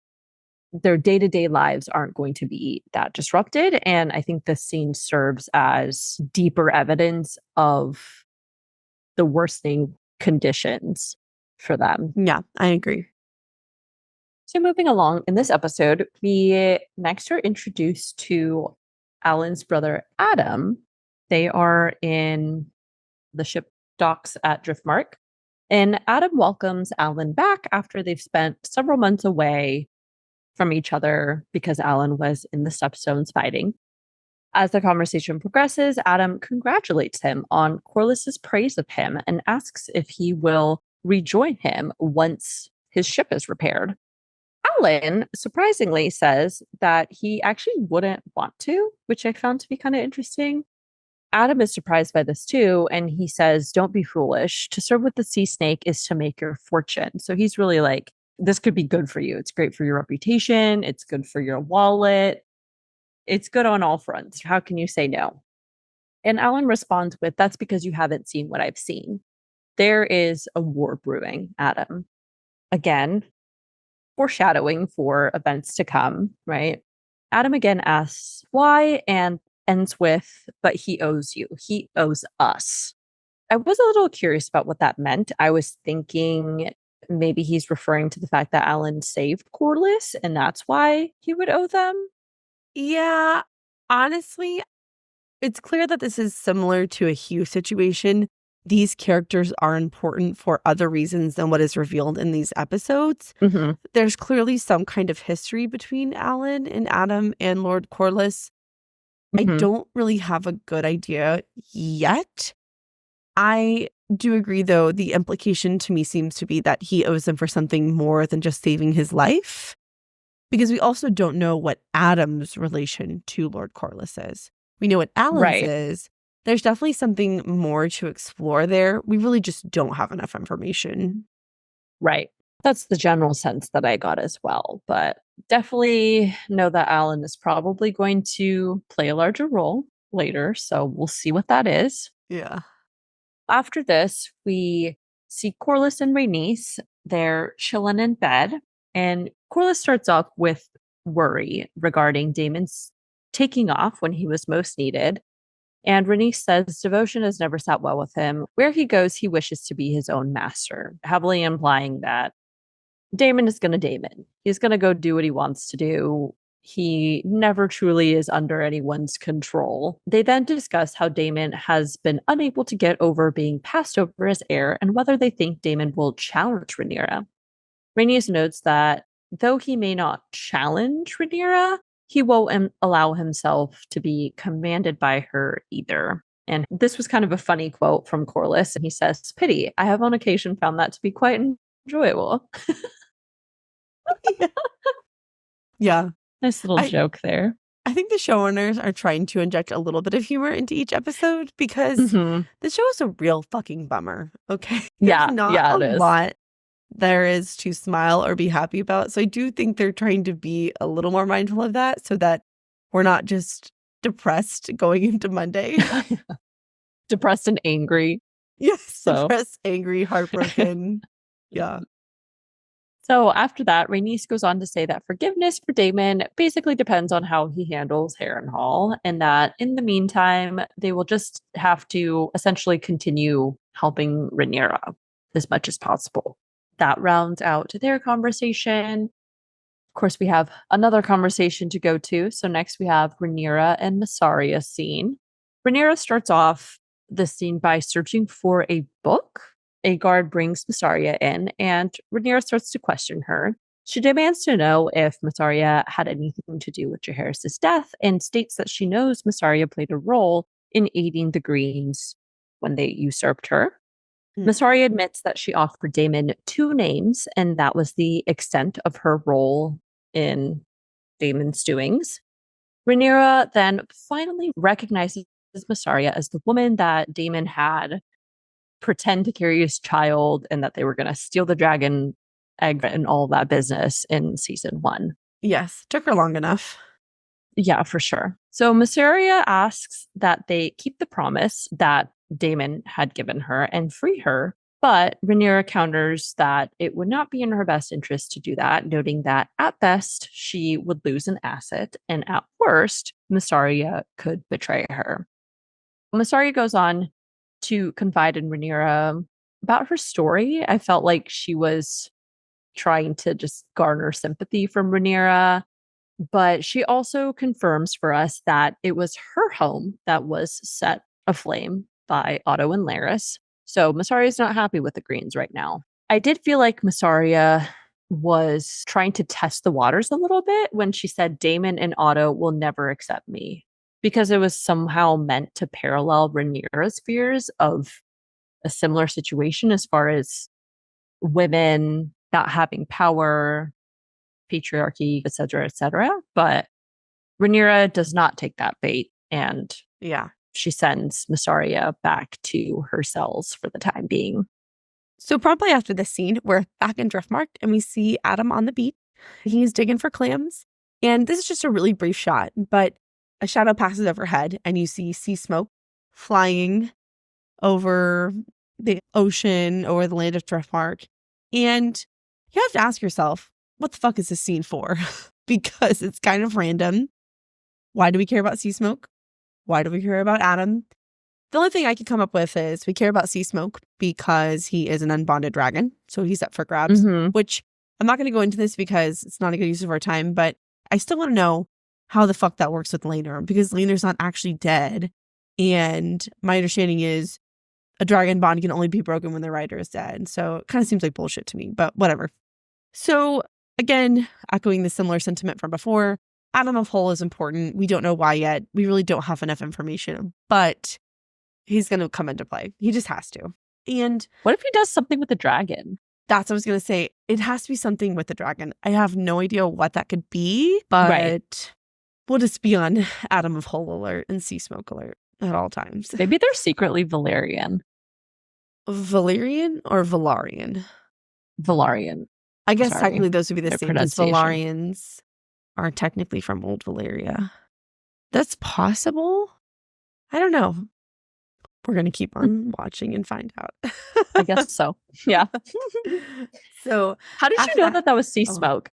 Speaker 2: their day-to-day lives aren't going to be that disrupted. And I think this scene serves as deeper evidence of the worsening conditions for them.
Speaker 1: Yeah, I agree.
Speaker 2: So moving along in this episode, we next are introduced to Alan's brother, Adam. They are in the ship docks at Driftmark, and Adam welcomes Alan back after they've spent several months away from each other because Alan was in the Stepstones fighting. As the conversation progresses, Adam congratulates him on Corlys's praise of him and asks if he will rejoin him once his ship is repaired. Alan surprisingly says that he actually wouldn't want to, which I found to be kind of interesting. Adam is surprised by this too, and he says, don't be foolish. To serve with the sea snake is to make your fortune. So he's really like, this could be good for you. It's great for your reputation. It's good for your wallet. It's good on all fronts. How can you say no? And Alan responds with, that's because you haven't seen what I've seen. There is a war brewing, Adam. Again, foreshadowing for events to come, right? Adam again asks why and ends with, but he owes you. He owes us. I was a little curious about what that meant. I was thinking maybe he's referring to the fact that Alan saved Corlys and that's why he would owe them.
Speaker 1: Yeah, honestly, it's clear that this is similar to a Hugh situation. These characters are important for other reasons than what is revealed in these episodes.
Speaker 2: Mm-hmm.
Speaker 1: There's clearly some kind of history between Alan and Adam and Lord Corlys. I don't really have a good idea yet. I do agree, though, the implication to me seems to be that he owes them for something more than just saving his life. Because we also don't know what Adam's relation to Lord Corlys is. We know what Alan's is. There's definitely something more to explore there. We really just don't have enough information.
Speaker 2: Right. That's the general sense that I got as well. But definitely know that Alan is probably going to play a larger role later. So we'll see what that is.
Speaker 1: Yeah.
Speaker 2: After this, we see Corlys and Rhaenys. They're chilling in bed. And Corlys starts off with worry regarding Daemon's taking off when he was most needed. And Rhaenys says devotion has never sat well with him. Where he goes, he wishes to be his own master, heavily implying that Daemon is going to Daemon. He's going to go do what he wants to do. He never truly is under anyone's control. They then discuss how Daemon has been unable to get over being passed over as heir and whether they think Daemon will challenge Rhaenyra. Rhaenys notes that though he may not challenge Rhaenyra, he won't allow himself to be commanded by her either. And this was kind of a funny quote from Corlys. And he says, "Pity, I have on occasion found that to be quite enjoyable."
Speaker 1: Yeah.
Speaker 2: Nice little joke there.
Speaker 1: I think the showrunners are trying to inject a little bit of humor into each episode because the show is a real fucking bummer. Okay. There's not a lot there is to smile or be happy about. So I do think they're trying to be a little more mindful of that so that we're not just depressed going into Monday.
Speaker 2: Depressed and angry.
Speaker 1: Yes. Depressed, angry, heartbroken. Yeah.
Speaker 2: So after that, Rhaenys goes on to say that forgiveness for Daemon basically depends on how he handles Harrenhal, and that in the meantime, they will just have to essentially continue helping Rhaenyra as much as possible. That rounds out their conversation. Of course, we have another conversation to go to. So next we have Rhaenyra and Mysaria scene. Rhaenyra starts off the scene by searching for a book. A guard brings Mysaria in, and Rhaenyra starts to question her. She demands to know if Mysaria had anything to do with Jaehaerys' death and states that she knows Mysaria played a role in aiding the Greens when they usurped her. Mysaria admits that she offered Daemon 2 names, and that was the extent of her role in Daemon's doings. Rhaenyra then finally recognizes Mysaria as the woman that Daemon had pretend to carry his child and that they were going to steal the dragon egg and all that business in season 1.
Speaker 1: Yes, took her long enough.
Speaker 2: Yeah, for sure. So Mysaria asks that they keep the promise that Daemon had given her and free her, but Rhaenyra counters that it would not be in her best interest to do that, noting that at best she would lose an asset and at worst Mysaria could betray her. Mysaria goes on to confide in Rhaenyra about her story. I felt like she was trying to just garner sympathy from Rhaenyra, but she also confirms for us that it was her home that was set aflame by Otto and Larys. So Mysaria is not happy with the Greens right now. I did feel like Mysaria was trying to test the waters a little bit when she said Daemon and Otto will never accept me, because it was somehow meant to parallel Rhaenyra's fears of a similar situation as far as women not having power, patriarchy, etc., etc. But Rhaenyra does not take that bait, and she sends Mysaria back to her cells for the time being.
Speaker 1: So promptly after this scene, we're back in Driftmark and we see Adam on the beach. He's digging for clams. And this is just a really brief shot, but a shadow passes overhead and you see sea smoke flying over the ocean, over the land of Driftmark. And you have to ask yourself, what the fuck is this scene for? Because it's kind of random. Why do we care about sea smoke? Why do we care about Adam? The only thing I could come up with is we care about sea smoke because he is an unbonded dragon. So he's up for grabs, which I'm not going to go into this because it's not a good use of our time, but I still want to know how the fuck that works with Rhaenyra, because Rhaenyra's not actually dead. And my understanding is a dragon bond can only be broken when the rider is dead. So it kind of seems like bullshit to me, but whatever. So again, echoing the similar sentiment from before, Adam of Hull is important. We don't know why yet. We really don't have enough information, but he's going to come into play. He just has to. And
Speaker 2: what if he does something with the dragon?
Speaker 1: That's what I was going to say. It has to be something with the dragon. I have no idea what that could be, but we'll just be on Adam of Hull alert and sea smoke alert at all times.
Speaker 2: Maybe they're secretly Valyrian.
Speaker 1: Valyrian or Valarian?
Speaker 2: Valarian.
Speaker 1: I guess technically those would be the same, because Valarians are technically from Old Valyria. That's possible. I don't know. We're going to keep on watching and find out.
Speaker 2: I guess so. Yeah.
Speaker 1: So
Speaker 2: how did you know that was sea smoke?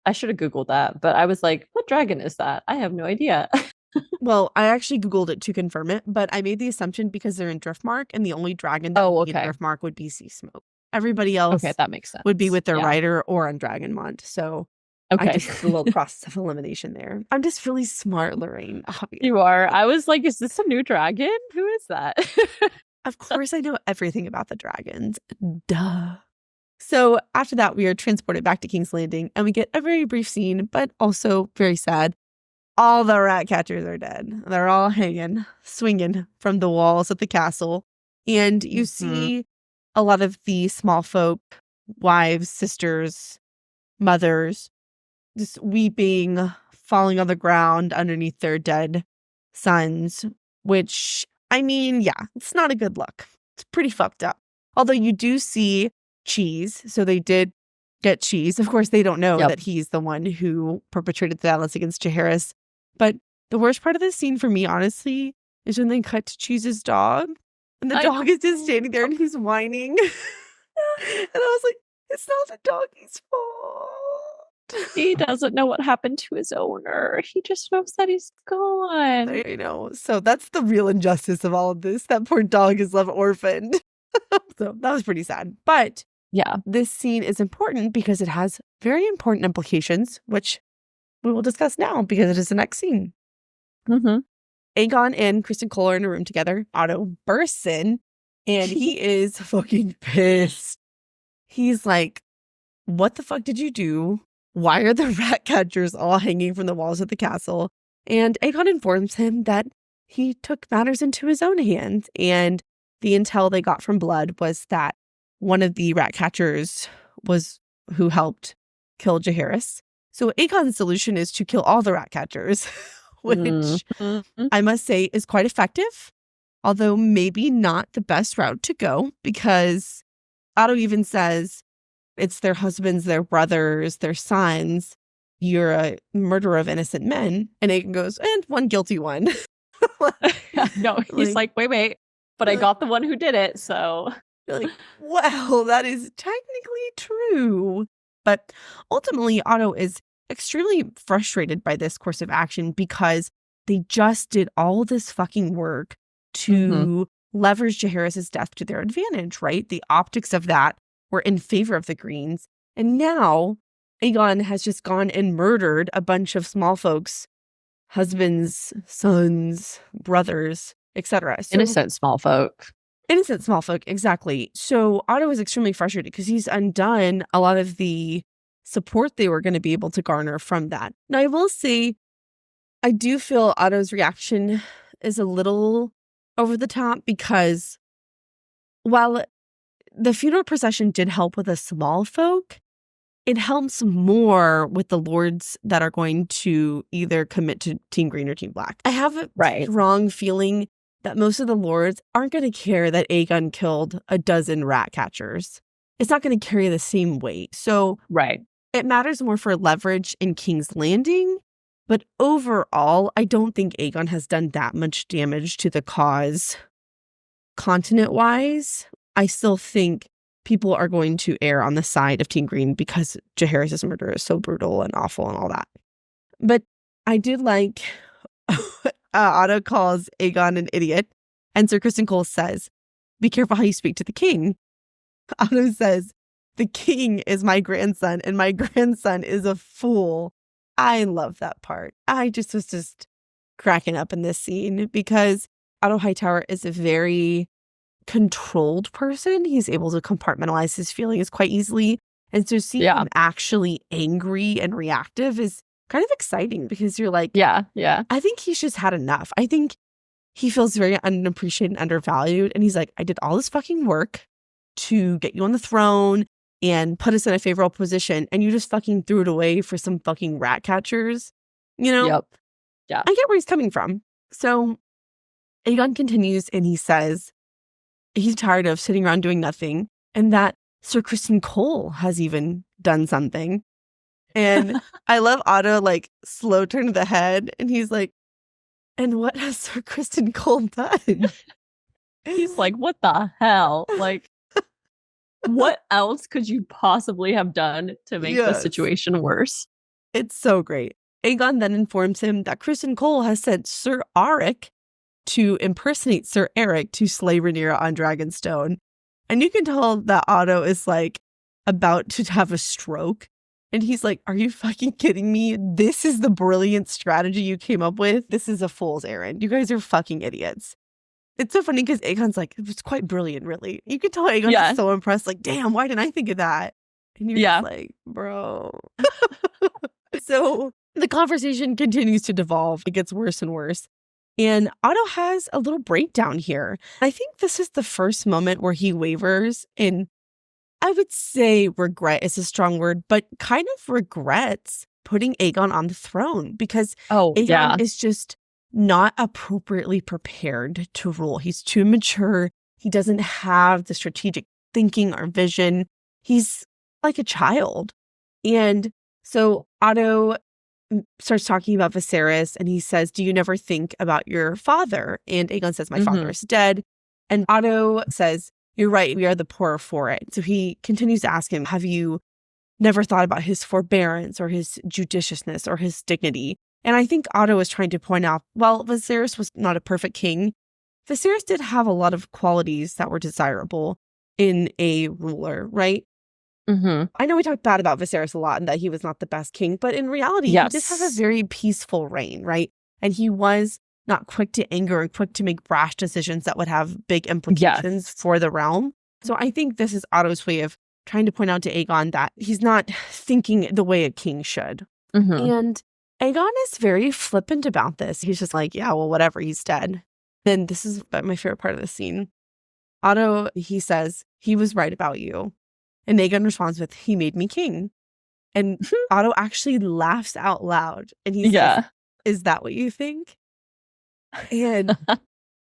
Speaker 2: I should have Googled that, but I was like, what dragon is that? I have no idea.
Speaker 1: Well, I actually Googled it to confirm it, but I made the assumption because they're in Driftmark and the only dragon that would be in Driftmark would be sea smoke. Everybody else
Speaker 2: that makes sense.
Speaker 1: would be with their rider or on Dragonmont. So I
Speaker 2: Okay.
Speaker 1: just did a little process of elimination there. I'm just really smart, Lorraine. Obviously.
Speaker 2: You are. I was like, is this a new dragon? Who is that?
Speaker 1: Of course, I know everything about the dragons. Duh. So after that, we are transported back to King's Landing, and we get a very brief scene, but also very sad. All the rat catchers are dead. They're all hanging, swinging from the walls of the castle. And you see a lot of the small folk, wives, sisters, mothers, just weeping, falling on the ground underneath their dead sons, which, I mean, yeah, it's not a good look. It's pretty fucked up. Although you do see Cheese, so they did get Cheese. Of course, they don't know that he's the one who perpetrated the violence against Jaehaerys. But the worst part of this scene for me, honestly, is when they cut to Cheese's dog, and the dog is just standing there and he's whining. And I was like, it's not the doggy's fault.
Speaker 2: He doesn't know what happened to his owner. He just knows that he's gone.
Speaker 1: I know. So that's the real injustice of all of this. That poor dog is left orphaned. So that was pretty sad. But
Speaker 2: yeah,
Speaker 1: this scene is important because it has very important implications, which we will discuss now because it is the next scene. Aegon and Kristen Cole are in a room together. Otto bursts in and he is fucking pissed. He's like, what the fuck did you do? Why are the rat catchers all hanging from the walls of the castle? And Aegon informs him that he took matters into his own hands. And the intel they got from Blood was that one of the rat catchers was who helped kill Jaehaerys. So Aegon's solution is to kill all the rat catchers, which I must say is quite effective, although maybe not the best route to go, because Otto even says it's their husbands, their brothers, their sons. You're a murderer of innocent men. And Aegon goes, and one guilty one.
Speaker 2: No, he's like, wait, but I got the one who did it, so.
Speaker 1: You're like, well, that is technically true. But ultimately, Otto is extremely frustrated by this course of action because they just did all this fucking work to leverage Jaehaerys' death to their advantage, right? The optics of that were in favor of the Greens. And now Aegon has just gone and murdered a bunch of small folks, husbands, sons, brothers, etc.
Speaker 2: Innocent small folk.
Speaker 1: Innocent small folk, exactly. So Otto is extremely frustrated because he's undone a lot of the support they were going to be able to garner from that. Now, I will say, I do feel Otto's reaction is a little over the top because while the funeral procession did help with the small folk, it helps more with the lords that are going to either commit to Team Green or Team Black. I have a strong feeling that most of the lords aren't going to care that Aegon killed a dozen rat catchers. It's not going to carry the same weight. So it matters more for leverage in King's Landing. But overall, I don't think Aegon has done that much damage to the cause continent-wise. I still think people are going to err on the side of Team Green because Jaehaerys' murder is so brutal and awful and all that. But I did like Otto calls Aegon an idiot. And Sir Kristen Cole says, be careful how you speak to the king. Otto says, the king is my grandson and my grandson is a fool. I love that part. I was just cracking up in this scene because Otto Hightower is a very controlled person. He's able to compartmentalize his feelings quite easily. And so seeing him actually angry and reactive is kind of exciting because you're like, I think he's just had enough. I think he feels very unappreciated and undervalued. And he's like, I did all this fucking work to get you on the throne and put us in a favorable position. And you just fucking threw it away for some fucking rat catchers. You know? I get where he's coming from. So Aegon continues and he says he's tired of sitting around doing nothing and that Sir Kristen Cole has even done something. And I love Otto, like, slow turn of the head. And he's like, and what has Sir Kristen Cole done?
Speaker 2: He's like, what the hell? Like, what else could you possibly have done to make the situation worse?
Speaker 1: It's so great. Aegon then informs him that Kristen Cole has sent Sir Auric to impersonate Sir Eric to slay Rhaenyra on Dragonstone. And you can tell that Otto is, like, about to have a stroke. And he's like, are you fucking kidding me? This is the brilliant strategy you came up with? This is a fool's errand. You guys are fucking idiots. It's so funny because Aegon's like, it was quite brilliant, really. You could tell Aegon
Speaker 2: Yeah.
Speaker 1: is so impressed, like, damn, why didn't I think of that? And you're
Speaker 2: Yeah.
Speaker 1: just like, bro. So the conversation continues to devolve. It gets worse and worse. And Otto has a little breakdown here. I think this is the first moment where he wavers, and I would say regret is a strong word, but kind of regrets putting Aegon on the throne because Aegon is just not appropriately prepared to rule. He's too mature. He doesn't have the strategic thinking or vision. He's like a child. And so Otto starts talking about Viserys, and he says, do you never think about your father? And Aegon says, my father is dead. And Otto says, you're right, we are the poorer for it. So he continues to ask him, have you never thought about his forbearance or his judiciousness or his dignity? And I think Otto is trying to point out, while Viserys was not a perfect king, Viserys did have a lot of qualities that were desirable in a ruler, right? I know we talked bad about Viserys a lot and that he was not the best king, but in reality, he did have a very peaceful reign, right? And he was not quick to anger and quick to make brash decisions that would have big implications for the realm. So I think this is Otto's way of trying to point out to Aegon that he's not thinking the way a king should. And Aegon is very flippant about this. He's just like, yeah, well, whatever, he's dead. And this is my favorite part of the scene. Otto, he says, he was right about you. And Aegon responds with, he made me king. And Otto actually laughs out loud. And he says, is that what you think? And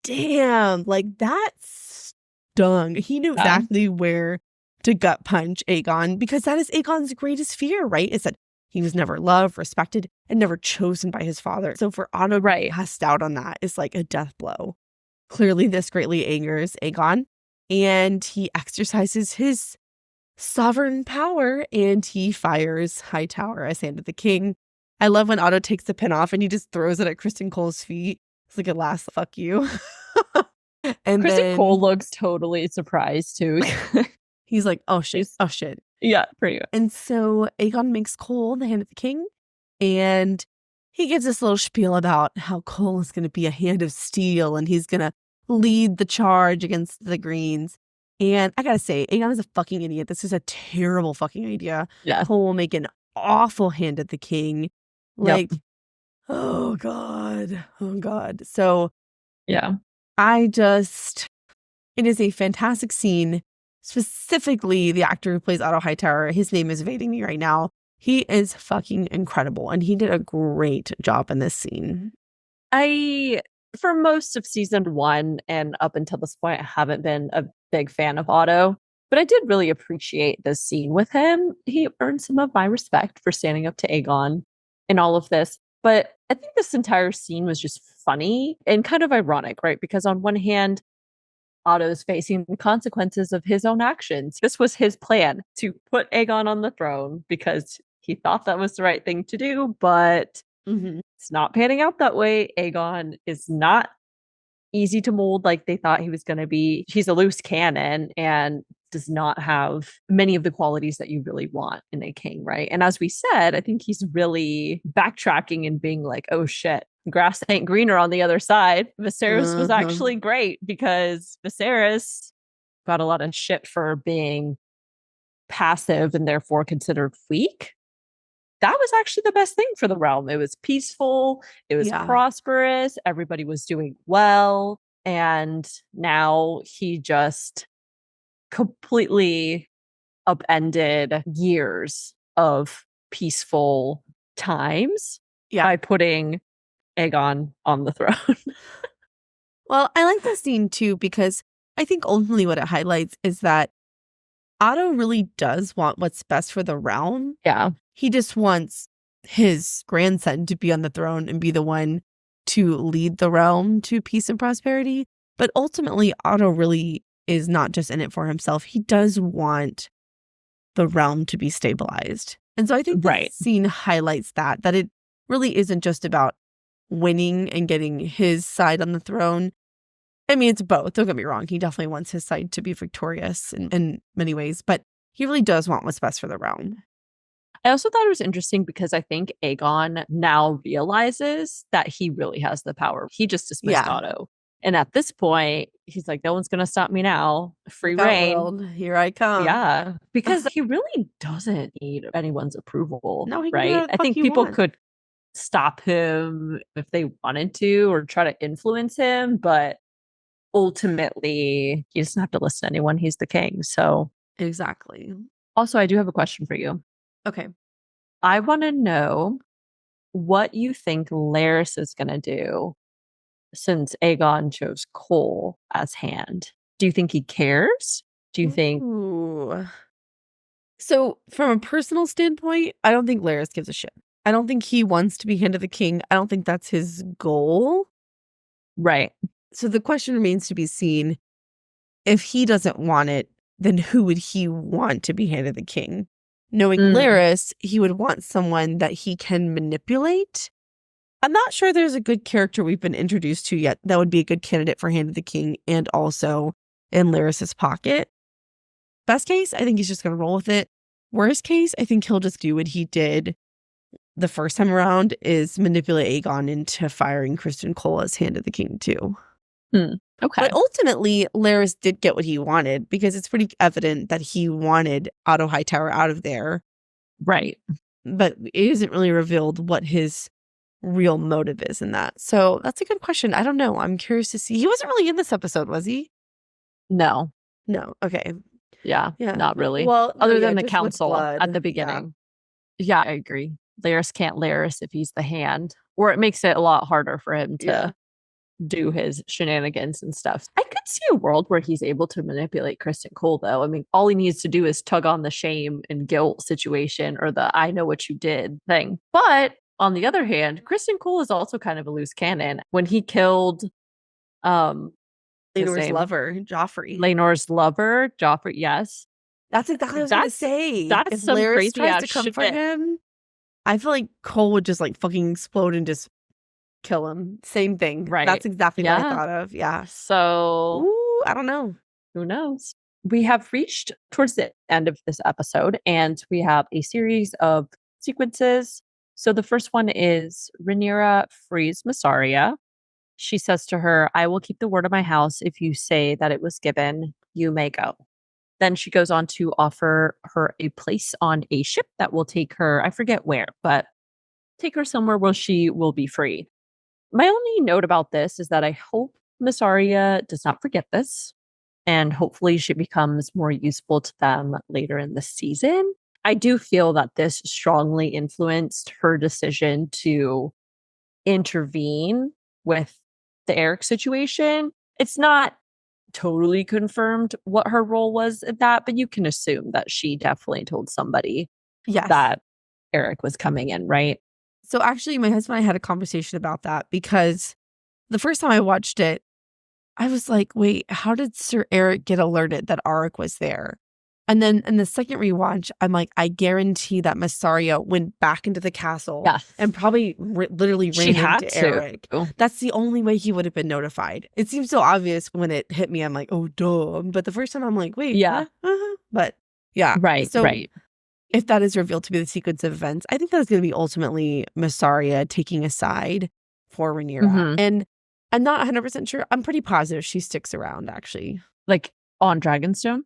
Speaker 1: damn, like that stung. He knew exactly where to gut punch Aegon, because that is Aegon's greatest fear, right? Is that he was never loved, respected, and never chosen by his father. So for Otto to be cast out on that is like a death blow. Clearly, this greatly angers Aegon, and he exercises his sovereign power, and he fires Hightower as Hand of the King. I love when Otto takes the pin off and he just throws it at Kristen Cole's feet. It's like a last fuck you. And
Speaker 2: Kristen Cole looks totally surprised too.
Speaker 1: He's like, oh shit, oh shit.
Speaker 2: Yeah, pretty much.
Speaker 1: And so Aegon makes Cole the Hand of the King, and he gives this little spiel about how Cole is going to be a hand of steel and he's going to lead the charge against the Greens. And I gotta say, Aegon is a fucking idiot. This is a terrible fucking idea. Cole will make an awful Hand of the King. Like, oh God. Oh God. So, it is a fantastic scene. Specifically, the actor who plays Otto Hightower, his name is evading me right now. He is fucking incredible. And he did a great job in this scene.
Speaker 2: For most of season 1 and up until this point, I haven't been a big fan of Otto, but I did really appreciate this scene with him. He earned some of my respect for standing up to Aegon in all of this. But I think this entire scene was just funny and kind of ironic, right? Because on one hand, Otto's facing the consequences of his own actions. This was his plan to put Aegon on the throne because he thought that was the right thing to do, but it's not panning out that way. Aegon is not easy to mold like they thought he was going to be. He's a loose cannon and does not have many of the qualities that you really want in a king, right? And as we said, I think he's really backtracking and being like, oh shit, grass ain't greener on the other side. Viserys was actually great because Viserys got a lot of shit for being passive and therefore considered weak. That was actually the best thing for the realm. It was peaceful. It was prosperous. Everybody was doing well. And now he just completely upended years of peaceful times by putting Aegon on the throne.
Speaker 1: Well, I like this scene too, because I think ultimately what it highlights is that Otto really does want what's best for the realm.
Speaker 2: Yeah.
Speaker 1: He just wants his grandson to be on the throne and be the one to lead the realm to peace and prosperity. But ultimately, Otto really is not just in it for himself. He does want the realm to be stabilized. And so I think this scene highlights that it really isn't just about winning and getting his side on the throne. I mean, it's both. Don't get me wrong. He definitely wants his side to be victorious in many ways, but he really does want what's best for the realm.
Speaker 2: I also thought it was interesting because I think Aegon now realizes that he really has the power. He just dismissed
Speaker 1: Yeah.
Speaker 2: Otto. And at this point, he's like, no one's going to stop me now. Free
Speaker 1: Look out,
Speaker 2: reign.
Speaker 1: world. Here I come.
Speaker 2: Yeah. Because he really doesn't need anyone's approval,
Speaker 1: No, he can do
Speaker 2: right?
Speaker 1: whatever the
Speaker 2: I
Speaker 1: fuck
Speaker 2: think
Speaker 1: he
Speaker 2: people
Speaker 1: wants.
Speaker 2: could stop him if they wanted to or try to influence him. But ultimately, he doesn't have to listen to anyone. He's the king. So,
Speaker 1: Exactly.
Speaker 2: also, I do have a question for you.
Speaker 1: Okay.
Speaker 2: I want to know what you think Laris is going to do since Aegon chose Cole as hand. Do you think he cares? Do you think,
Speaker 1: Ooh. So, from a personal standpoint, I don't think Laris gives a shit. I don't think he wants to be hand of the king. I don't think that's his goal.
Speaker 2: right?
Speaker 1: So the question remains to be seen. If he doesn't want it, then who would he want to be hand of the king? Knowing
Speaker 2: Mm,
Speaker 1: Laris, he would want someone that he can manipulate. I'm not sure there's a good character we've been introduced to yet that would be a good candidate for hand of the king and also in Laris's pocket. Best case, I think he's just going to roll with it. Worst case, I think he'll just do what he did the first time around, is manipulate Aegon into firing Kristen Cole as hand of the king too.
Speaker 2: okay.
Speaker 1: But ultimately, Laris did get what he wanted because it's pretty evident that he wanted Otto Hightower out of there.
Speaker 2: Right.
Speaker 1: But it isn't really revealed what his real motive is in that. So that's a good question. I don't know. I'm curious to see. He wasn't really in this episode, was he?
Speaker 2: No.
Speaker 1: No. Okay.
Speaker 2: Yeah.
Speaker 1: Yeah.
Speaker 2: Not really.
Speaker 1: Well, no,
Speaker 2: Other
Speaker 1: yeah,
Speaker 2: than the
Speaker 1: just with
Speaker 2: council at the
Speaker 1: blood. Yeah.
Speaker 2: beginning. Yeah, I agree. Laris can't Laris if he's the hand, or it makes it a lot harder for him
Speaker 1: Yeah.
Speaker 2: to do his shenanigans and stuff. I could see a world where he's able to manipulate Kristen Cole, though. I mean, all he needs to do is tug on the shame and guilt situation or the I know what you did thing. But on the other hand, Kristen Cole is also kind of a loose cannon. When he killed his
Speaker 1: Leonor's
Speaker 2: name,
Speaker 1: lover, Joffrey.
Speaker 2: Laenor's lover, Joffrey, yes.
Speaker 1: That's exactly what I was going to
Speaker 2: That's
Speaker 1: say.
Speaker 2: that's
Speaker 1: If
Speaker 2: some
Speaker 1: Laris
Speaker 2: crazy
Speaker 1: tries
Speaker 2: ass
Speaker 1: to come for
Speaker 2: shit.
Speaker 1: him, I feel like Cole would just like fucking explode and just kill him. Same thing.
Speaker 2: Right.
Speaker 1: That's exactly what I
Speaker 2: Yeah.
Speaker 1: thought of. Yeah.
Speaker 2: So
Speaker 1: Ooh, I don't know.
Speaker 2: who knows? We have reached towards the end of this episode, and we have a series of sequences. So the first one is Rhaenyra frees Massaria. She says to her, I will keep the word of my house. If you say that it was given, you may go. Then she goes on to offer her a place on a ship that will take her, I forget where, but take her somewhere where she will be free. My only note about this is that I hope Massaria does not forget this, and hopefully she becomes more useful to them later in the season. I do feel that this strongly influenced her decision to intervene with the Eric situation. It's not totally confirmed what her role was at that, but you can assume that she definitely told somebody
Speaker 1: Yes.
Speaker 2: that Eric was coming in, right?
Speaker 1: So actually, my husband and I had a conversation about that because the first time I watched it, I was like, wait, how did Sir Eric get alerted that Arik was there? And then in the second rewatch, I'm like, I guarantee that Massaria went back into the castle
Speaker 2: Yes.
Speaker 1: and probably literally
Speaker 2: She
Speaker 1: ran
Speaker 2: had
Speaker 1: into
Speaker 2: to.
Speaker 1: Eric. That's the only way he would have been notified. It seems so obvious when it hit me. I'm like, oh, duh. But the first time I'm like, wait,
Speaker 2: Yeah.
Speaker 1: But yeah.
Speaker 2: Right,
Speaker 1: So
Speaker 2: right.
Speaker 1: if that is revealed to be the sequence of events, I think that's going to be ultimately Massaria taking a side for Rhaenyra.
Speaker 2: Mhm.
Speaker 1: And I'm not 100% sure. I'm pretty positive she sticks around, actually.
Speaker 2: Like on Dragonstone?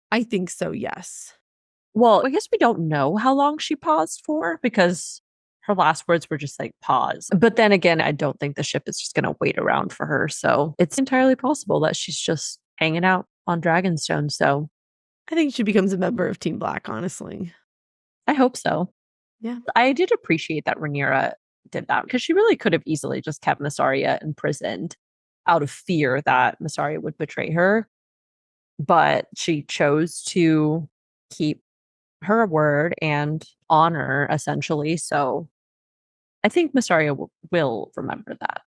Speaker 1: I think so, yes.
Speaker 2: Well, I guess we don't know how long she paused for because her last words were just like pause. But then again, I don't think the ship is just going to wait around for her. So it's entirely possible that she's just hanging out on Dragonstone. So
Speaker 1: I think she becomes a member of Team Black, honestly.
Speaker 2: I hope so.
Speaker 1: Yeah.
Speaker 2: I did appreciate that Rhaenyra did that because she really could have easily just kept Massaria imprisoned out of fear that Massaria would betray her. But she chose to keep her word and honor, essentially. So I think Massaria will remember that.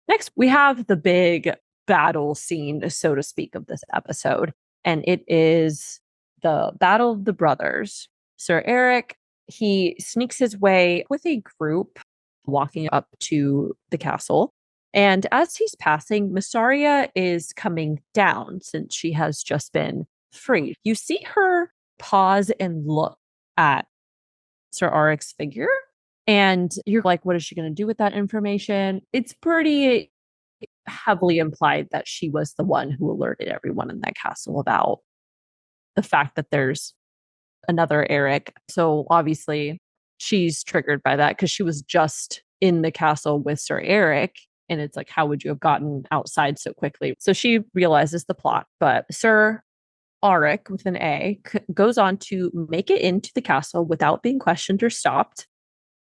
Speaker 2: Next, we have the big battle scene, so to speak, of this episode. And it is the Battle of the Brothers. Sir Eric, he sneaks his way with a group walking up to the castle. And as he's passing, Massaria is coming down since she has just been freed. You see her pause and look at Sir Aric's figure. And you're like, what is she going to do with that information? It's pretty heavily implied that she was the one who alerted everyone in that castle about the fact that there's another Eric. So obviously she's triggered by that because she was just in the castle with Sir Eric. And it's like, how would you have gotten outside so quickly? So she realizes the plot, but Sir Auric with an A goes on to make it into the castle without being questioned or stopped.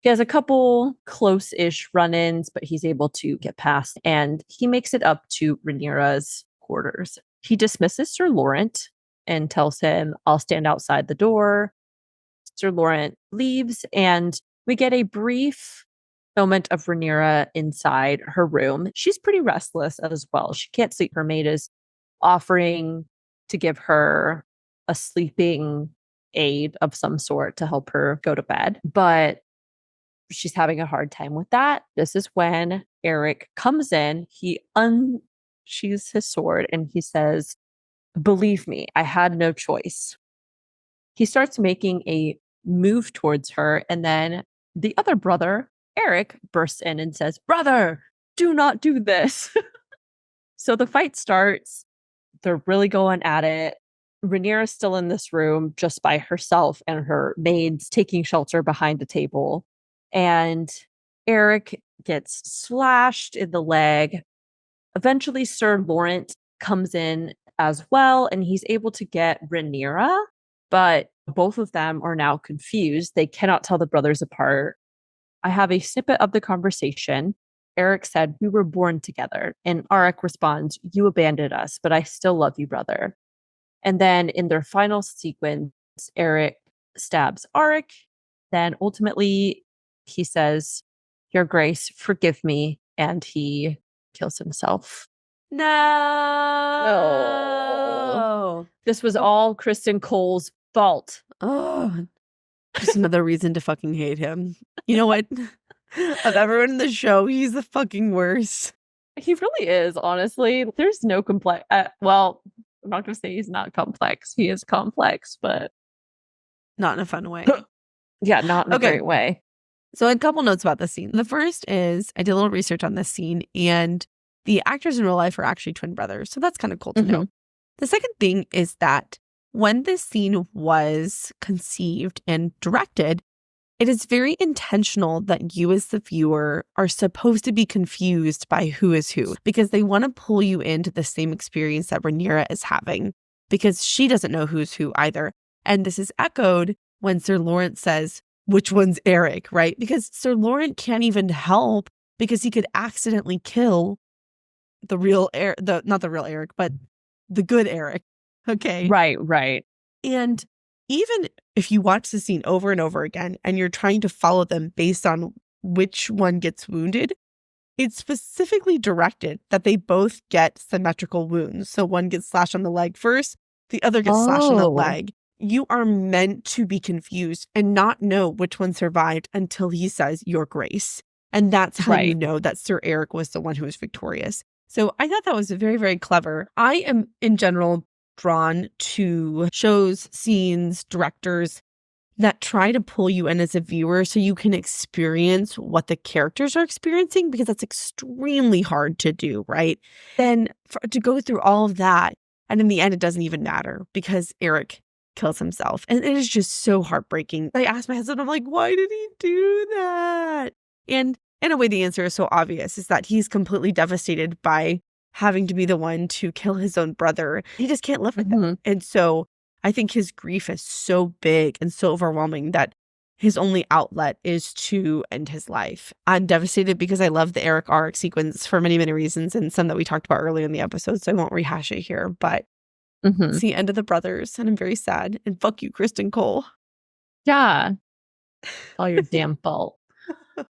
Speaker 2: He has a couple close-ish run-ins, but he's able to get past, and he makes it up to Rhaenyra's quarters. He dismisses Sir Laurent and tells him, I'll stand outside the door. Sir Laurent leaves, and we get a brief moment of Rhaenyra inside her room. She's pretty restless as well. She can't sleep. Her maid is offering to give her a sleeping aid of some sort to help her go to bed, but she's having a hard time with that. This is when Eric comes in. He unsheathes his sword and he says, believe me, I had no choice. He starts making a move towards her, and then the other brother, Eric, bursts in and says, brother, do not do this. So the fight starts. They're really going at it. Rhaenyra's still in this room just by herself, and her maids taking shelter behind the table. And Eric gets slashed in the leg. Eventually, Sir Laurent comes in as well, and he's able to get Rhaenyra, but both of them are now confused. They cannot tell the brothers apart. I have a snippet of the conversation. Eric said, we were born together. And Auric responds, you abandoned us, but I still love you, brother. And then in their final sequence, Eric stabs Auric. Then ultimately, he says, your grace, forgive me. And he kills himself.
Speaker 1: No.
Speaker 2: This was all Kristen Cole's fault.
Speaker 1: Oh, just another reason to fucking hate him. You know what? Of everyone in the show, he's the fucking worst.
Speaker 2: He really is, honestly. There's no complex. Well, I'm not going to say he's not complex. He is complex, but
Speaker 1: not in a fun way.
Speaker 2: Yeah, not in a great way.
Speaker 1: So a couple notes about this scene. The first is I did a little research on this scene, and the actors in real life are actually twin brothers. So that's kind of cool to know. The second thing is that when this scene was conceived and directed, it is very intentional that you as the viewer are supposed to be confused by who is who, because they want to pull you into the same experience that Rhaenyra is having, because she doesn't know who's who either. And this is echoed when Sir Laurent says, which one's Eric, right? Because Sir Laurent can't even help because he could accidentally kill the real Eric, not the real Eric, but the good Eric. Okay.
Speaker 2: Right.
Speaker 1: And even if you watch the scene over and over again and you're trying to follow them based on which one gets wounded, it's specifically directed that they both get symmetrical wounds. So one gets slashed on the leg first, the other gets slashed on the leg. You are meant to be confused and not know which one survived until he says, your grace. And that's how you know that Sir Eric was the one who was victorious. So I thought that was very, very clever. I am, in general, drawn to shows, scenes, directors that try to pull you in as a viewer so you can experience what the characters are experiencing, because that's extremely hard to do, right? Then to go through all of that, and in the end, it doesn't even matter because Eric kills himself. And it is just so heartbreaking. I asked my husband, I'm like, why did he do that? And in a way, the answer is so obvious, is that he's completely devastated by having to be the one to kill his own brother. He just can't live with it. And so I think his grief is so big and so overwhelming that his only outlet is to end his life. I'm devastated because I love the Eric Auric sequence for many, many reasons, and some that we talked about earlier in the episode, so I won't rehash it here. But it's the end of the brothers, and I'm very sad. And fuck you, Kristen Cole.
Speaker 2: Yeah. All your damn fault.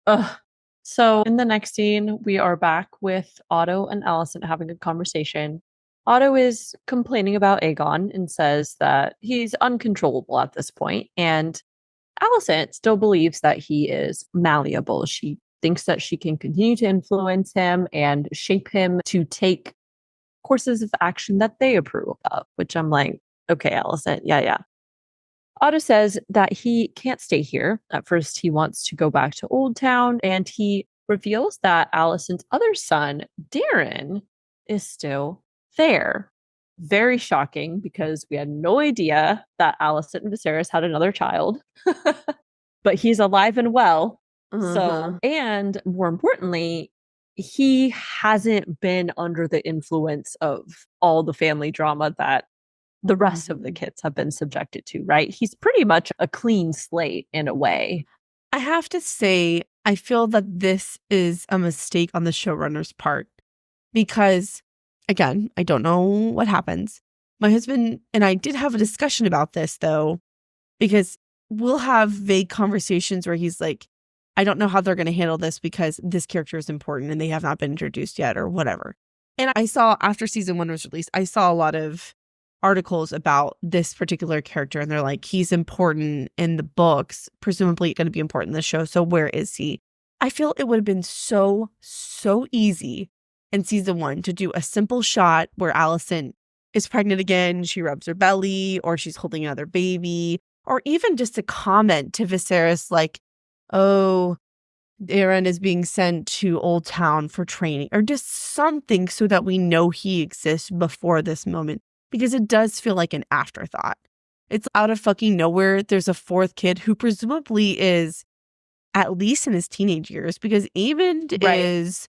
Speaker 2: Ugh. So in the next scene, we are back with Otto and Alicent having a conversation. Otto is complaining about Aegon and says that he's uncontrollable at this point. And Alicent still believes that he is malleable. She thinks that she can continue to influence him and shape him to take courses of action that they approve of, which I'm like, okay, Alicent, yeah. Otto says that he can't stay here. At first, he wants to go back to Old Town, and he reveals that Alicent's other son, Darren, is still there. Very shocking because we had no idea that Alicent and Viserys had another child, but he's alive and well. So,
Speaker 1: Uh-huh.
Speaker 2: and more importantly, he hasn't been under the influence of all the family drama that the rest of the
Speaker 1: Mhm.
Speaker 2: kids have been subjected to, right? He's pretty much a clean slate in a way.
Speaker 1: I have to say, I feel that this is a mistake on the showrunner's part because, again, I don't know what happens. My husband and I did have a discussion about this, though, because we'll have vague conversations where he's like, I don't know how they're going to handle this because this character is important and they have not been introduced yet or whatever. And I saw after season 1 was released, I saw a lot of articles about this particular character and they're like, he's important in the books, presumably going to be important in the show. So where is he? I feel it would have been so easy in season 1 to do a simple shot where Alicent is pregnant again, she rubs her belly, or she's holding another baby, or even just a comment to Viserys like, oh, Aaron is being sent to Old Town for training, or just something so that we know he exists before this moment, because it does feel like an afterthought. It's out of fucking nowhere. There's a fourth kid who presumably is at least in his teenage years, because Aemond
Speaker 2: Right.
Speaker 1: is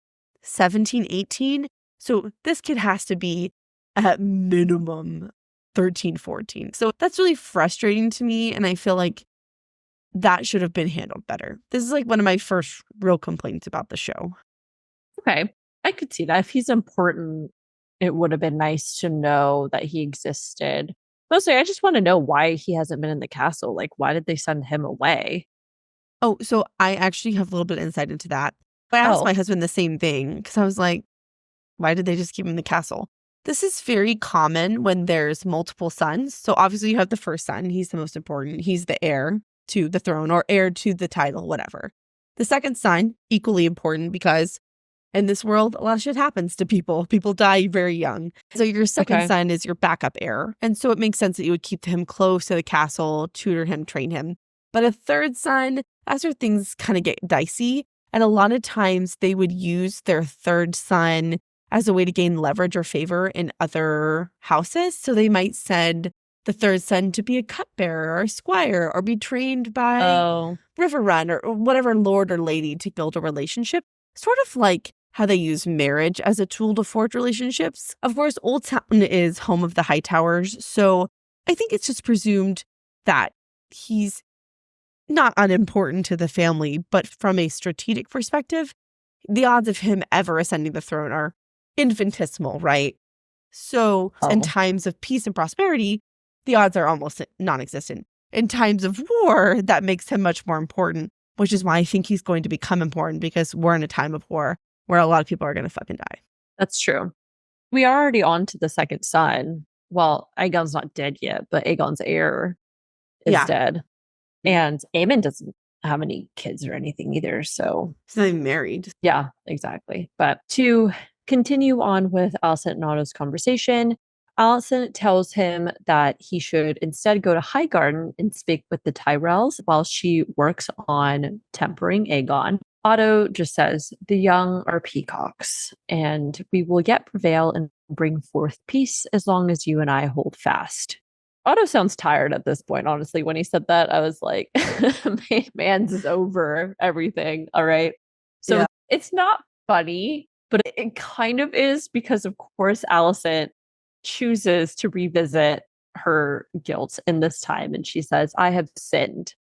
Speaker 1: 17, 18. So this kid has to be at minimum 13, 14. So that's really frustrating to me. And I feel like that should have been handled better. This is like one of my first real complaints about the show.
Speaker 2: Okay. I could see that. If he's important, it would have been nice to know that he existed. Mostly, I just want to know why he hasn't been in the castle. Like, why did they send him away?
Speaker 1: Oh, so I actually have a little bit of insight into that. I asked my
Speaker 2: Oh,
Speaker 1: husband the same thing because I was like, why did they just keep him in the castle? This is very common when there's multiple sons. So obviously you have the first son. He's the most important. He's the heir to the throne or heir to the title, whatever. The second son, equally important because in this world, a lot of shit happens to people. People die very young. So your second
Speaker 2: okay.
Speaker 1: son is your backup heir. And so it makes sense that you would keep him close to the castle, tutor him, train him. But a third son, that's where things kind of get dicey. And a lot of times they would use their third son as a way to gain leverage or favor in other houses. So they might send the third son to be a cupbearer or a squire or be trained by
Speaker 2: Oh,
Speaker 1: River Run or whatever lord or lady to build a relationship. Sort of like how they use marriage as a tool to forge relationships. Of course, Old Town is home of the Hightowers, so I think it's just presumed that he's not unimportant to the family, but from a strategic perspective, the odds of him ever ascending the throne are infinitesimal, right? So in
Speaker 2: oh,
Speaker 1: times of peace and prosperity, the odds are almost non-existent. In times of war, that makes him much more important, which is why I think he's going to become important, because we're in a time of war where a lot of people are going to fucking die.
Speaker 2: that's true. We are already on to the second son. Well, Aegon's not dead yet, but Aegon's heir is
Speaker 1: Yeah,
Speaker 2: dead. And Aemon doesn't have any kids or anything either. So,
Speaker 1: he's not even married.
Speaker 2: yeah, exactly. But to continue on with Alicent and Otto's conversation, Alicent tells him that he should instead go to Highgarden and speak with the Tyrells while she works on tempering Aegon. Otto just says, the young are peacocks, and we will yet prevail and bring forth peace as long as you and I hold fast. Otto sounds tired at this point, honestly. When he said that, I was like, man's over everything. All right. So
Speaker 1: Yeah.
Speaker 2: it's not funny, but it kind of is because, of course, Alicent chooses to revisit her guilt in this time. And she says, I have sinned.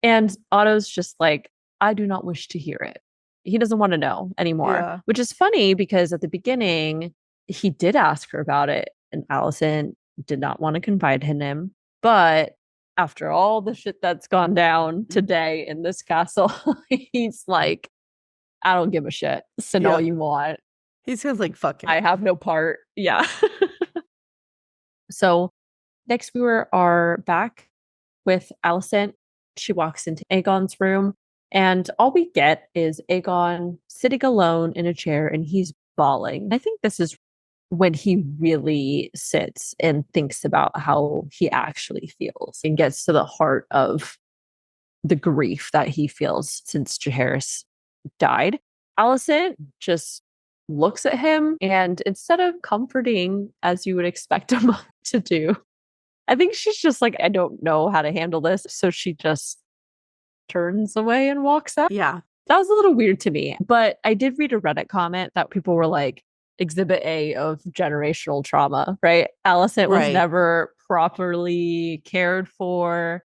Speaker 2: And Otto's just like, I do not wish to hear it. He doesn't want to know anymore,
Speaker 1: Yeah.
Speaker 2: which is funny because at the beginning, he did ask her about it, and Alicent did not want to confide in him. But after all the shit that's gone down today in this castle, he's like, I don't give a shit. Send all
Speaker 1: Yeah.
Speaker 2: you want.
Speaker 1: He sounds like fuck it.
Speaker 2: I have no part. Yeah. So next we are back with Alicent. She walks into Aegon's room, and all we get is Aegon sitting alone in a chair and he's bawling. I think this is when he really sits and thinks about how he actually feels and gets to the heart of the grief that he feels since Jaehaerys died. Alicent just looks at him and instead of comforting as you would expect a mother to do, I think she's just like, I don't know how to handle this. So she just turns away and walks out.
Speaker 1: Yeah.
Speaker 2: That was a little weird to me, but I did read a Reddit comment that people were like, exhibit A of generational trauma, right? Alicent was
Speaker 1: Right.
Speaker 2: never properly cared for.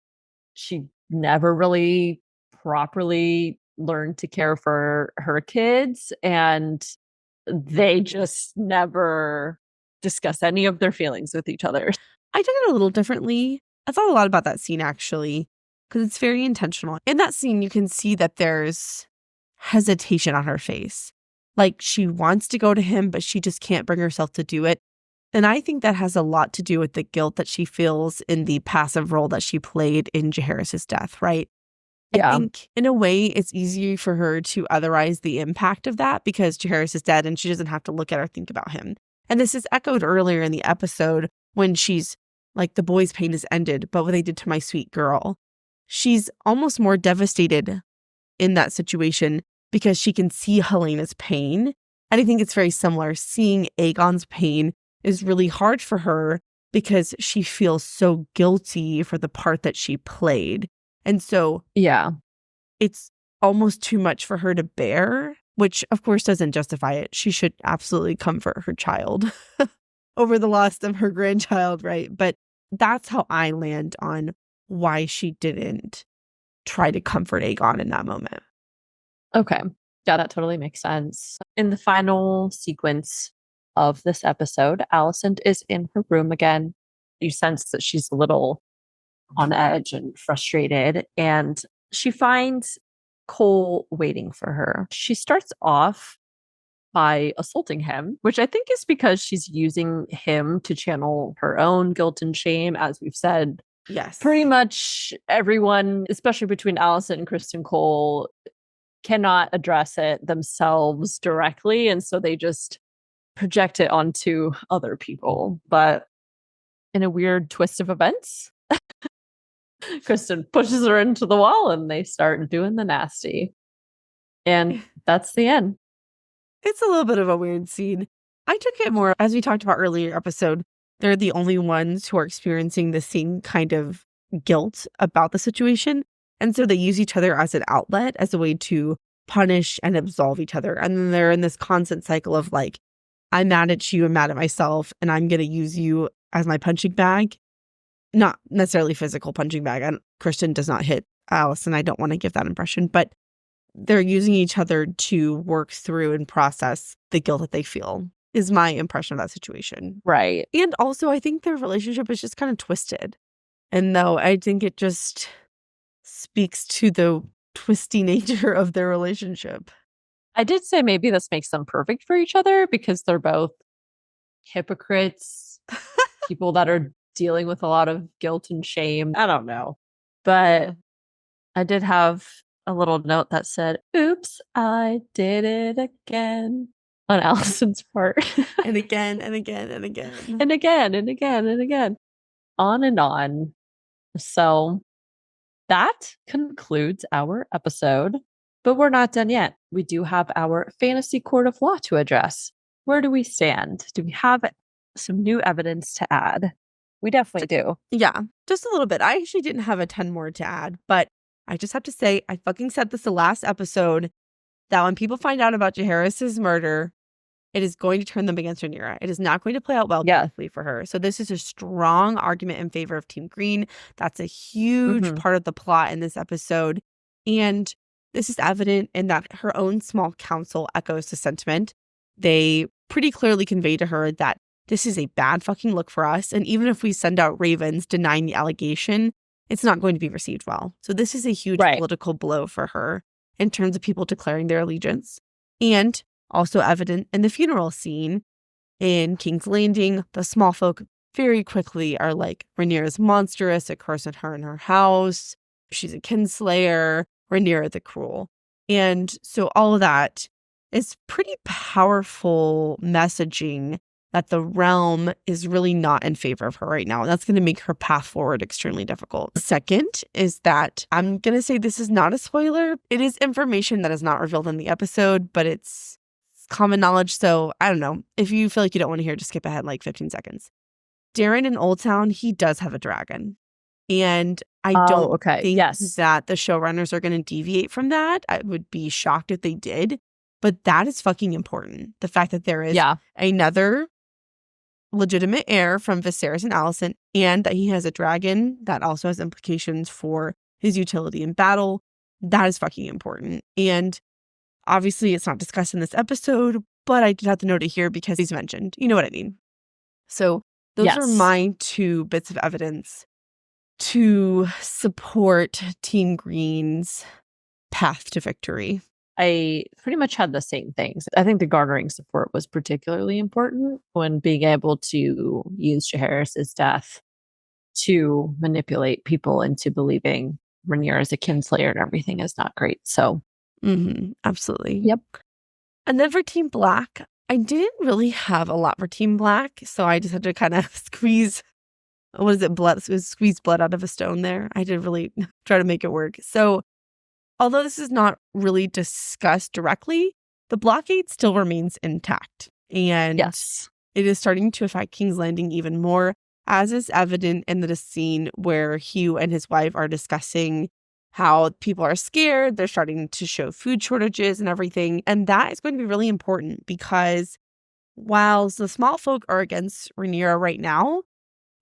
Speaker 2: She never really properly learned to care for her kids. And they just never discuss any of their feelings with each other.
Speaker 1: I took it a little differently. I thought a lot about that scene actually, because it's very intentional. In that scene, you can see that there's hesitation on her face. Like she wants to go to him, but she just can't bring herself to do it. And I think that has a lot to do with the guilt that she feels in the passive role that she played in Jaehaerys' death, right? I think in a way it's easier for her to otherize the impact of that because Jaehaerys is dead and she doesn't have to look at or think about him. And this is echoed earlier in the episode when she's like, the boy's pain is ended, but what they did to my sweet girl. She's almost more devastated in that situation because she can see Helena's pain. And I think it's very similar. Seeing Aegon's pain is really hard for her because she feels so guilty for the part that she played. And so it's almost too much for her to bear, which of course doesn't justify it. She should absolutely comfort her child over the loss of her grandchild, right? But that's how I land on why she didn't try to comfort Aegon in that moment.
Speaker 2: Okay. Yeah, that totally makes sense. In the final sequence of this episode, Alicent is in her room again. You sense that she's a little on edge and frustrated, and she finds Cole waiting for her. She starts off by assaulting him, which I think is because she's using him to channel her own guilt and shame, as we've said.
Speaker 1: Yes.
Speaker 2: Pretty much everyone, especially between Alicent and Kristen Cole, cannot address it themselves directly. And so they just project it onto other people. But in a weird twist of events, Kristen pushes her into the wall and they start doing the nasty. And that's the end.
Speaker 1: It's a little bit of a weird scene. I took it more, as we talked about earlier episode, they're the only ones who are experiencing the same kind of guilt about the situation. And so they use each other as an outlet, as a way to punish and absolve each other. And then they're in this constant cycle of like, I'm mad at you, I'm mad at myself, and I'm going to use you as my punching bag. Not necessarily physical punching bag. And Kristen does not hit Alice, and I don't want to give that impression, but they're using each other to work through and process the guilt that they feel, is my impression of that situation.
Speaker 2: Right.
Speaker 1: And also, I think their relationship is just kind of twisted. And though I think it just speaks to the twisty nature of their relationship.
Speaker 2: I did say maybe this makes them perfect for each other because they're both hypocrites, people that are dealing with a lot of guilt and shame. I don't know. But I did have a little note that said, oops, I did it again on Allison's part.
Speaker 1: And again, and again, and again.
Speaker 2: And again, and again, and again. On and on. So that concludes our episode, but we're not done yet. We do have our fantasy court of law to address. Where do we stand? Do we have some new evidence to add? We definitely do.
Speaker 1: Yeah, just a little bit. I actually didn't have a ton more to add, but I just have to say, I fucking said this the last episode, that when people find out about Jaehaerys' murder, it is going to turn them against Rhaenyra. It is not going to play out well for her. So this is a strong argument in favor of Team Green. That's a huge part of the plot in this episode. And this is evident in that her own small council echoes the sentiment. They pretty clearly convey to her that this is a bad fucking look for us. And even if we send out ravens denying the allegation, it's not going to be received well. So this is a huge political blow for her in terms of people declaring their allegiance. And also evident in the funeral scene in King's Landing, the small folk very quickly are like, Rhaenyra's monstrous, it cursed her in her house, she's a kinslayer, Rhaenyra the cruel. And so all of that is pretty powerful messaging that the realm is really not in favor of her right now. That's going to make her path forward extremely difficult. Second is that I'm going to say this is not a spoiler. It is information that is not revealed in the episode, but it's common knowledge. So I don't know. If you feel like you don't want to hear, just skip ahead like 15 seconds. Darren in Old Town, he does have a dragon. And I don't think that the showrunners are going to deviate from that. I would be shocked if they did. But that is fucking important. The fact that there is another legitimate heir from Viserys and Alicent, and that he has a dragon that also has implications for his utility in battle. That is fucking important. And obviously it's not discussed in this episode, but I did have to note it here because he's mentioned. You know what I mean? So those are my two bits of evidence to support Team Green's path to victory.
Speaker 2: I pretty much had the same things. I think the garnering support was particularly important when being able to use Jaehaerys' death to manipulate people into believing Rhaenyra is a kinslayer and everything is not great. So,
Speaker 1: absolutely.
Speaker 2: Yep.
Speaker 1: And then for Team Black, I didn't really have a lot for Team Black, so I just had to kind of squeeze blood out of a stone there. I did really try to make it work. So although this is not really discussed directly, the blockade still remains intact. And it is starting to affect King's Landing even more, as is evident in the scene where Hugh and his wife are discussing how people are scared. They're starting to show food shortages and everything. And that is going to be really important because while the small folk are against Rhaenyra right now,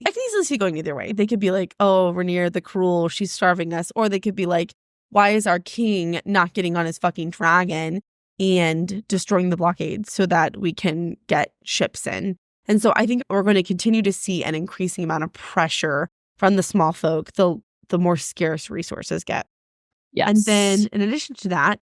Speaker 1: I can easily see going either way. They could be like, oh, Rhaenyra the cruel, she's starving us. Or they could be like, why is our king not getting on his fucking dragon and destroying the blockade so that we can get ships in? And so I think we're going to continue to see an increasing amount of pressure from the small folk, the more scarce resources get.
Speaker 2: Yes.
Speaker 1: And then in addition to that,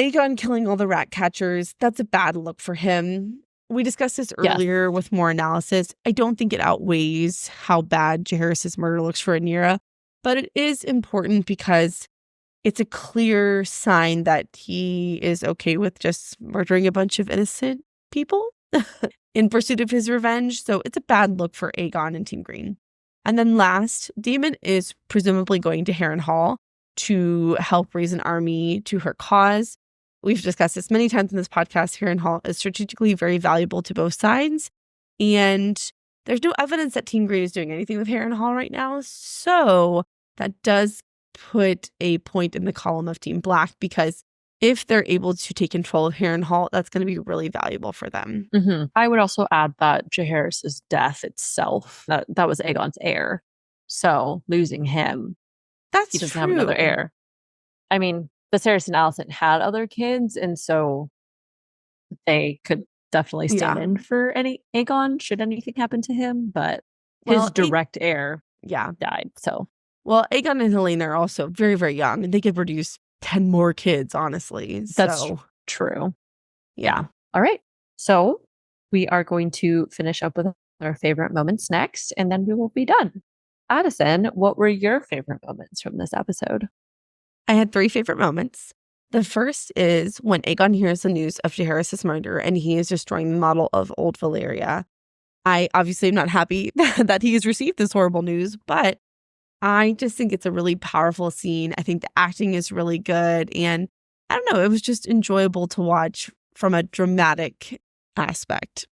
Speaker 1: Aegon killing all the rat catchers, that's a bad look for him. We discussed this earlier with more analysis. I don't think it outweighs how bad Jaehaerys' murder looks for Rhaenyra, but it is important because it's a clear sign that he is okay with just murdering a bunch of innocent people in pursuit of his revenge. So it's a bad look for Aegon and Team Green. And then last, Daemon is presumably going to Harrenhal to help raise an army to her cause. We've discussed this many times in this podcast. Harrenhal is strategically very valuable to both sides. And there's no evidence that Team Green is doing anything with Harrenhal right now. So that does put a point in the column of Team Black, because if they're able to take control of Harrenhal, that's going to be really valuable for them.
Speaker 2: I would also add that Jaehaerys' death itself, that was Aegon's heir. So losing him, he doesn't have another heir. I mean, Viserys and Alicent had other kids, and so they could definitely stand in for any Aegon should anything happen to him, but his direct heir died. So
Speaker 1: Aegon and Helena are also very, very young, and they could produce 10 more kids, honestly.
Speaker 2: That's true. Yeah. All right. So we are going to finish up with our favorite moments next, and then we will be done. Addison, what were your favorite moments from this episode?
Speaker 1: I had 3 favorite moments. The first is when Aegon hears the news of Jaehaerys' murder and he is destroying the model of Old Valyria. I obviously am not happy that he has received this horrible news, but I just think it's a really powerful scene. I think the acting is really good. And I don't know, it was just enjoyable to watch from a dramatic aspect.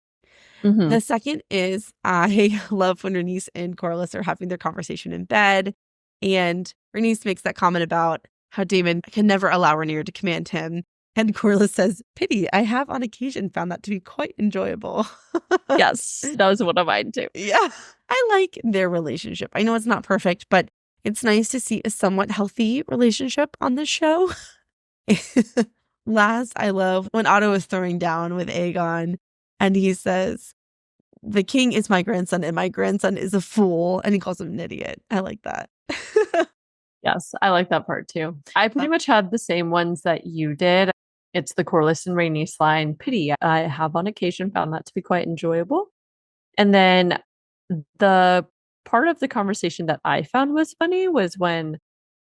Speaker 1: The second is I love when Rhaenys and Corlys are having their conversation in bed. And Rhaenys makes that comment about how Daemon can never allow Rhaenyra to command him. And Corlys says, pity, I have on occasion found that to be quite enjoyable.
Speaker 2: Yes, that was one of mine too.
Speaker 1: Yeah, I like their relationship. I know it's not perfect, but it's nice to see a somewhat healthy relationship on this show. Last, I love when Otto is throwing down with Aegon and he says, the king is my grandson and my grandson is a fool. And he calls him an idiot. I like that.
Speaker 2: Yes, I like that part too. I pretty much had the same ones that you did. It's the Corlys and Rhaenys line, pity, I have on occasion found that to be quite enjoyable. And then the part of the conversation that I found was funny was when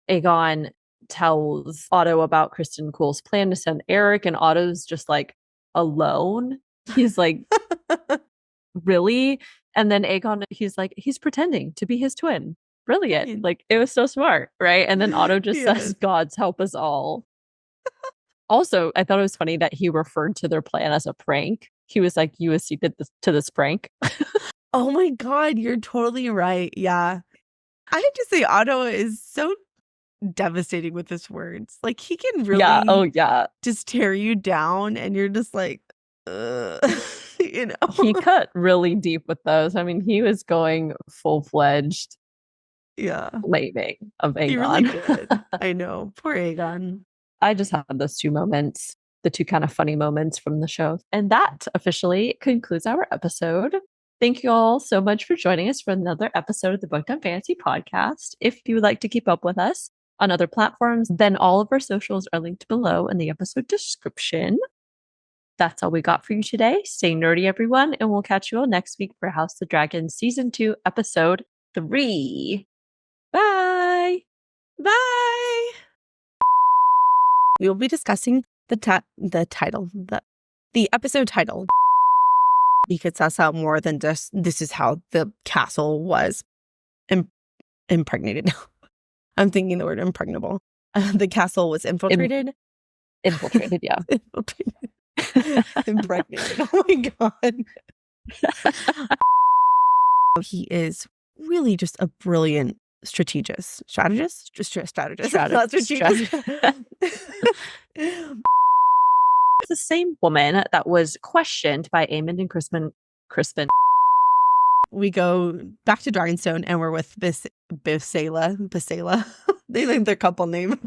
Speaker 2: Aegon tells Otto about Kristen Cole's plan to send Eric, and Otto's just like alone. He's like really? And then Aegon, he's like, he's pretending to be his twin. Brilliant. Like, it was so smart, right? And then Otto just says, Gods help us all. Also, I thought it was funny that he referred to their plan as a prank. He was like, you acceded to this prank.
Speaker 1: Oh my God, you're totally right. Yeah. I have to say, Otto is so devastating with his words. Like, he can really just tear you down, and you're just like, you know.
Speaker 2: He cut really deep with those. I mean, he was going full-fledged blaming of Aegon.
Speaker 1: He really did. I know. Poor Aegon.
Speaker 2: I just had those two moments, the two kind of funny moments from the show. And that officially concludes our episode. Thank you all so much for joining us for another episode of the Booked on Fantasy podcast. If you would like to keep up with us on other platforms, then all of our socials are linked below in the episode description. That's all we got for you today. Stay nerdy, everyone, and we'll catch you all next week for House of the Dragon Season 2, Episode 3. Bye!
Speaker 1: Bye! We will be discussing the episode title, because that's how more than just this is how the castle was impregnated. I'm thinking the word impregnable. The castle was infiltrated.
Speaker 2: Infiltrated, yeah.
Speaker 1: Impregnated. Oh my God. He is really just a brilliant strategist. Strategist? Not strategist.
Speaker 2: It's the same woman that was questioned by Aemond and Crispin.
Speaker 1: We go back to Dragonstone, and we're with Bisela. They like their couple name.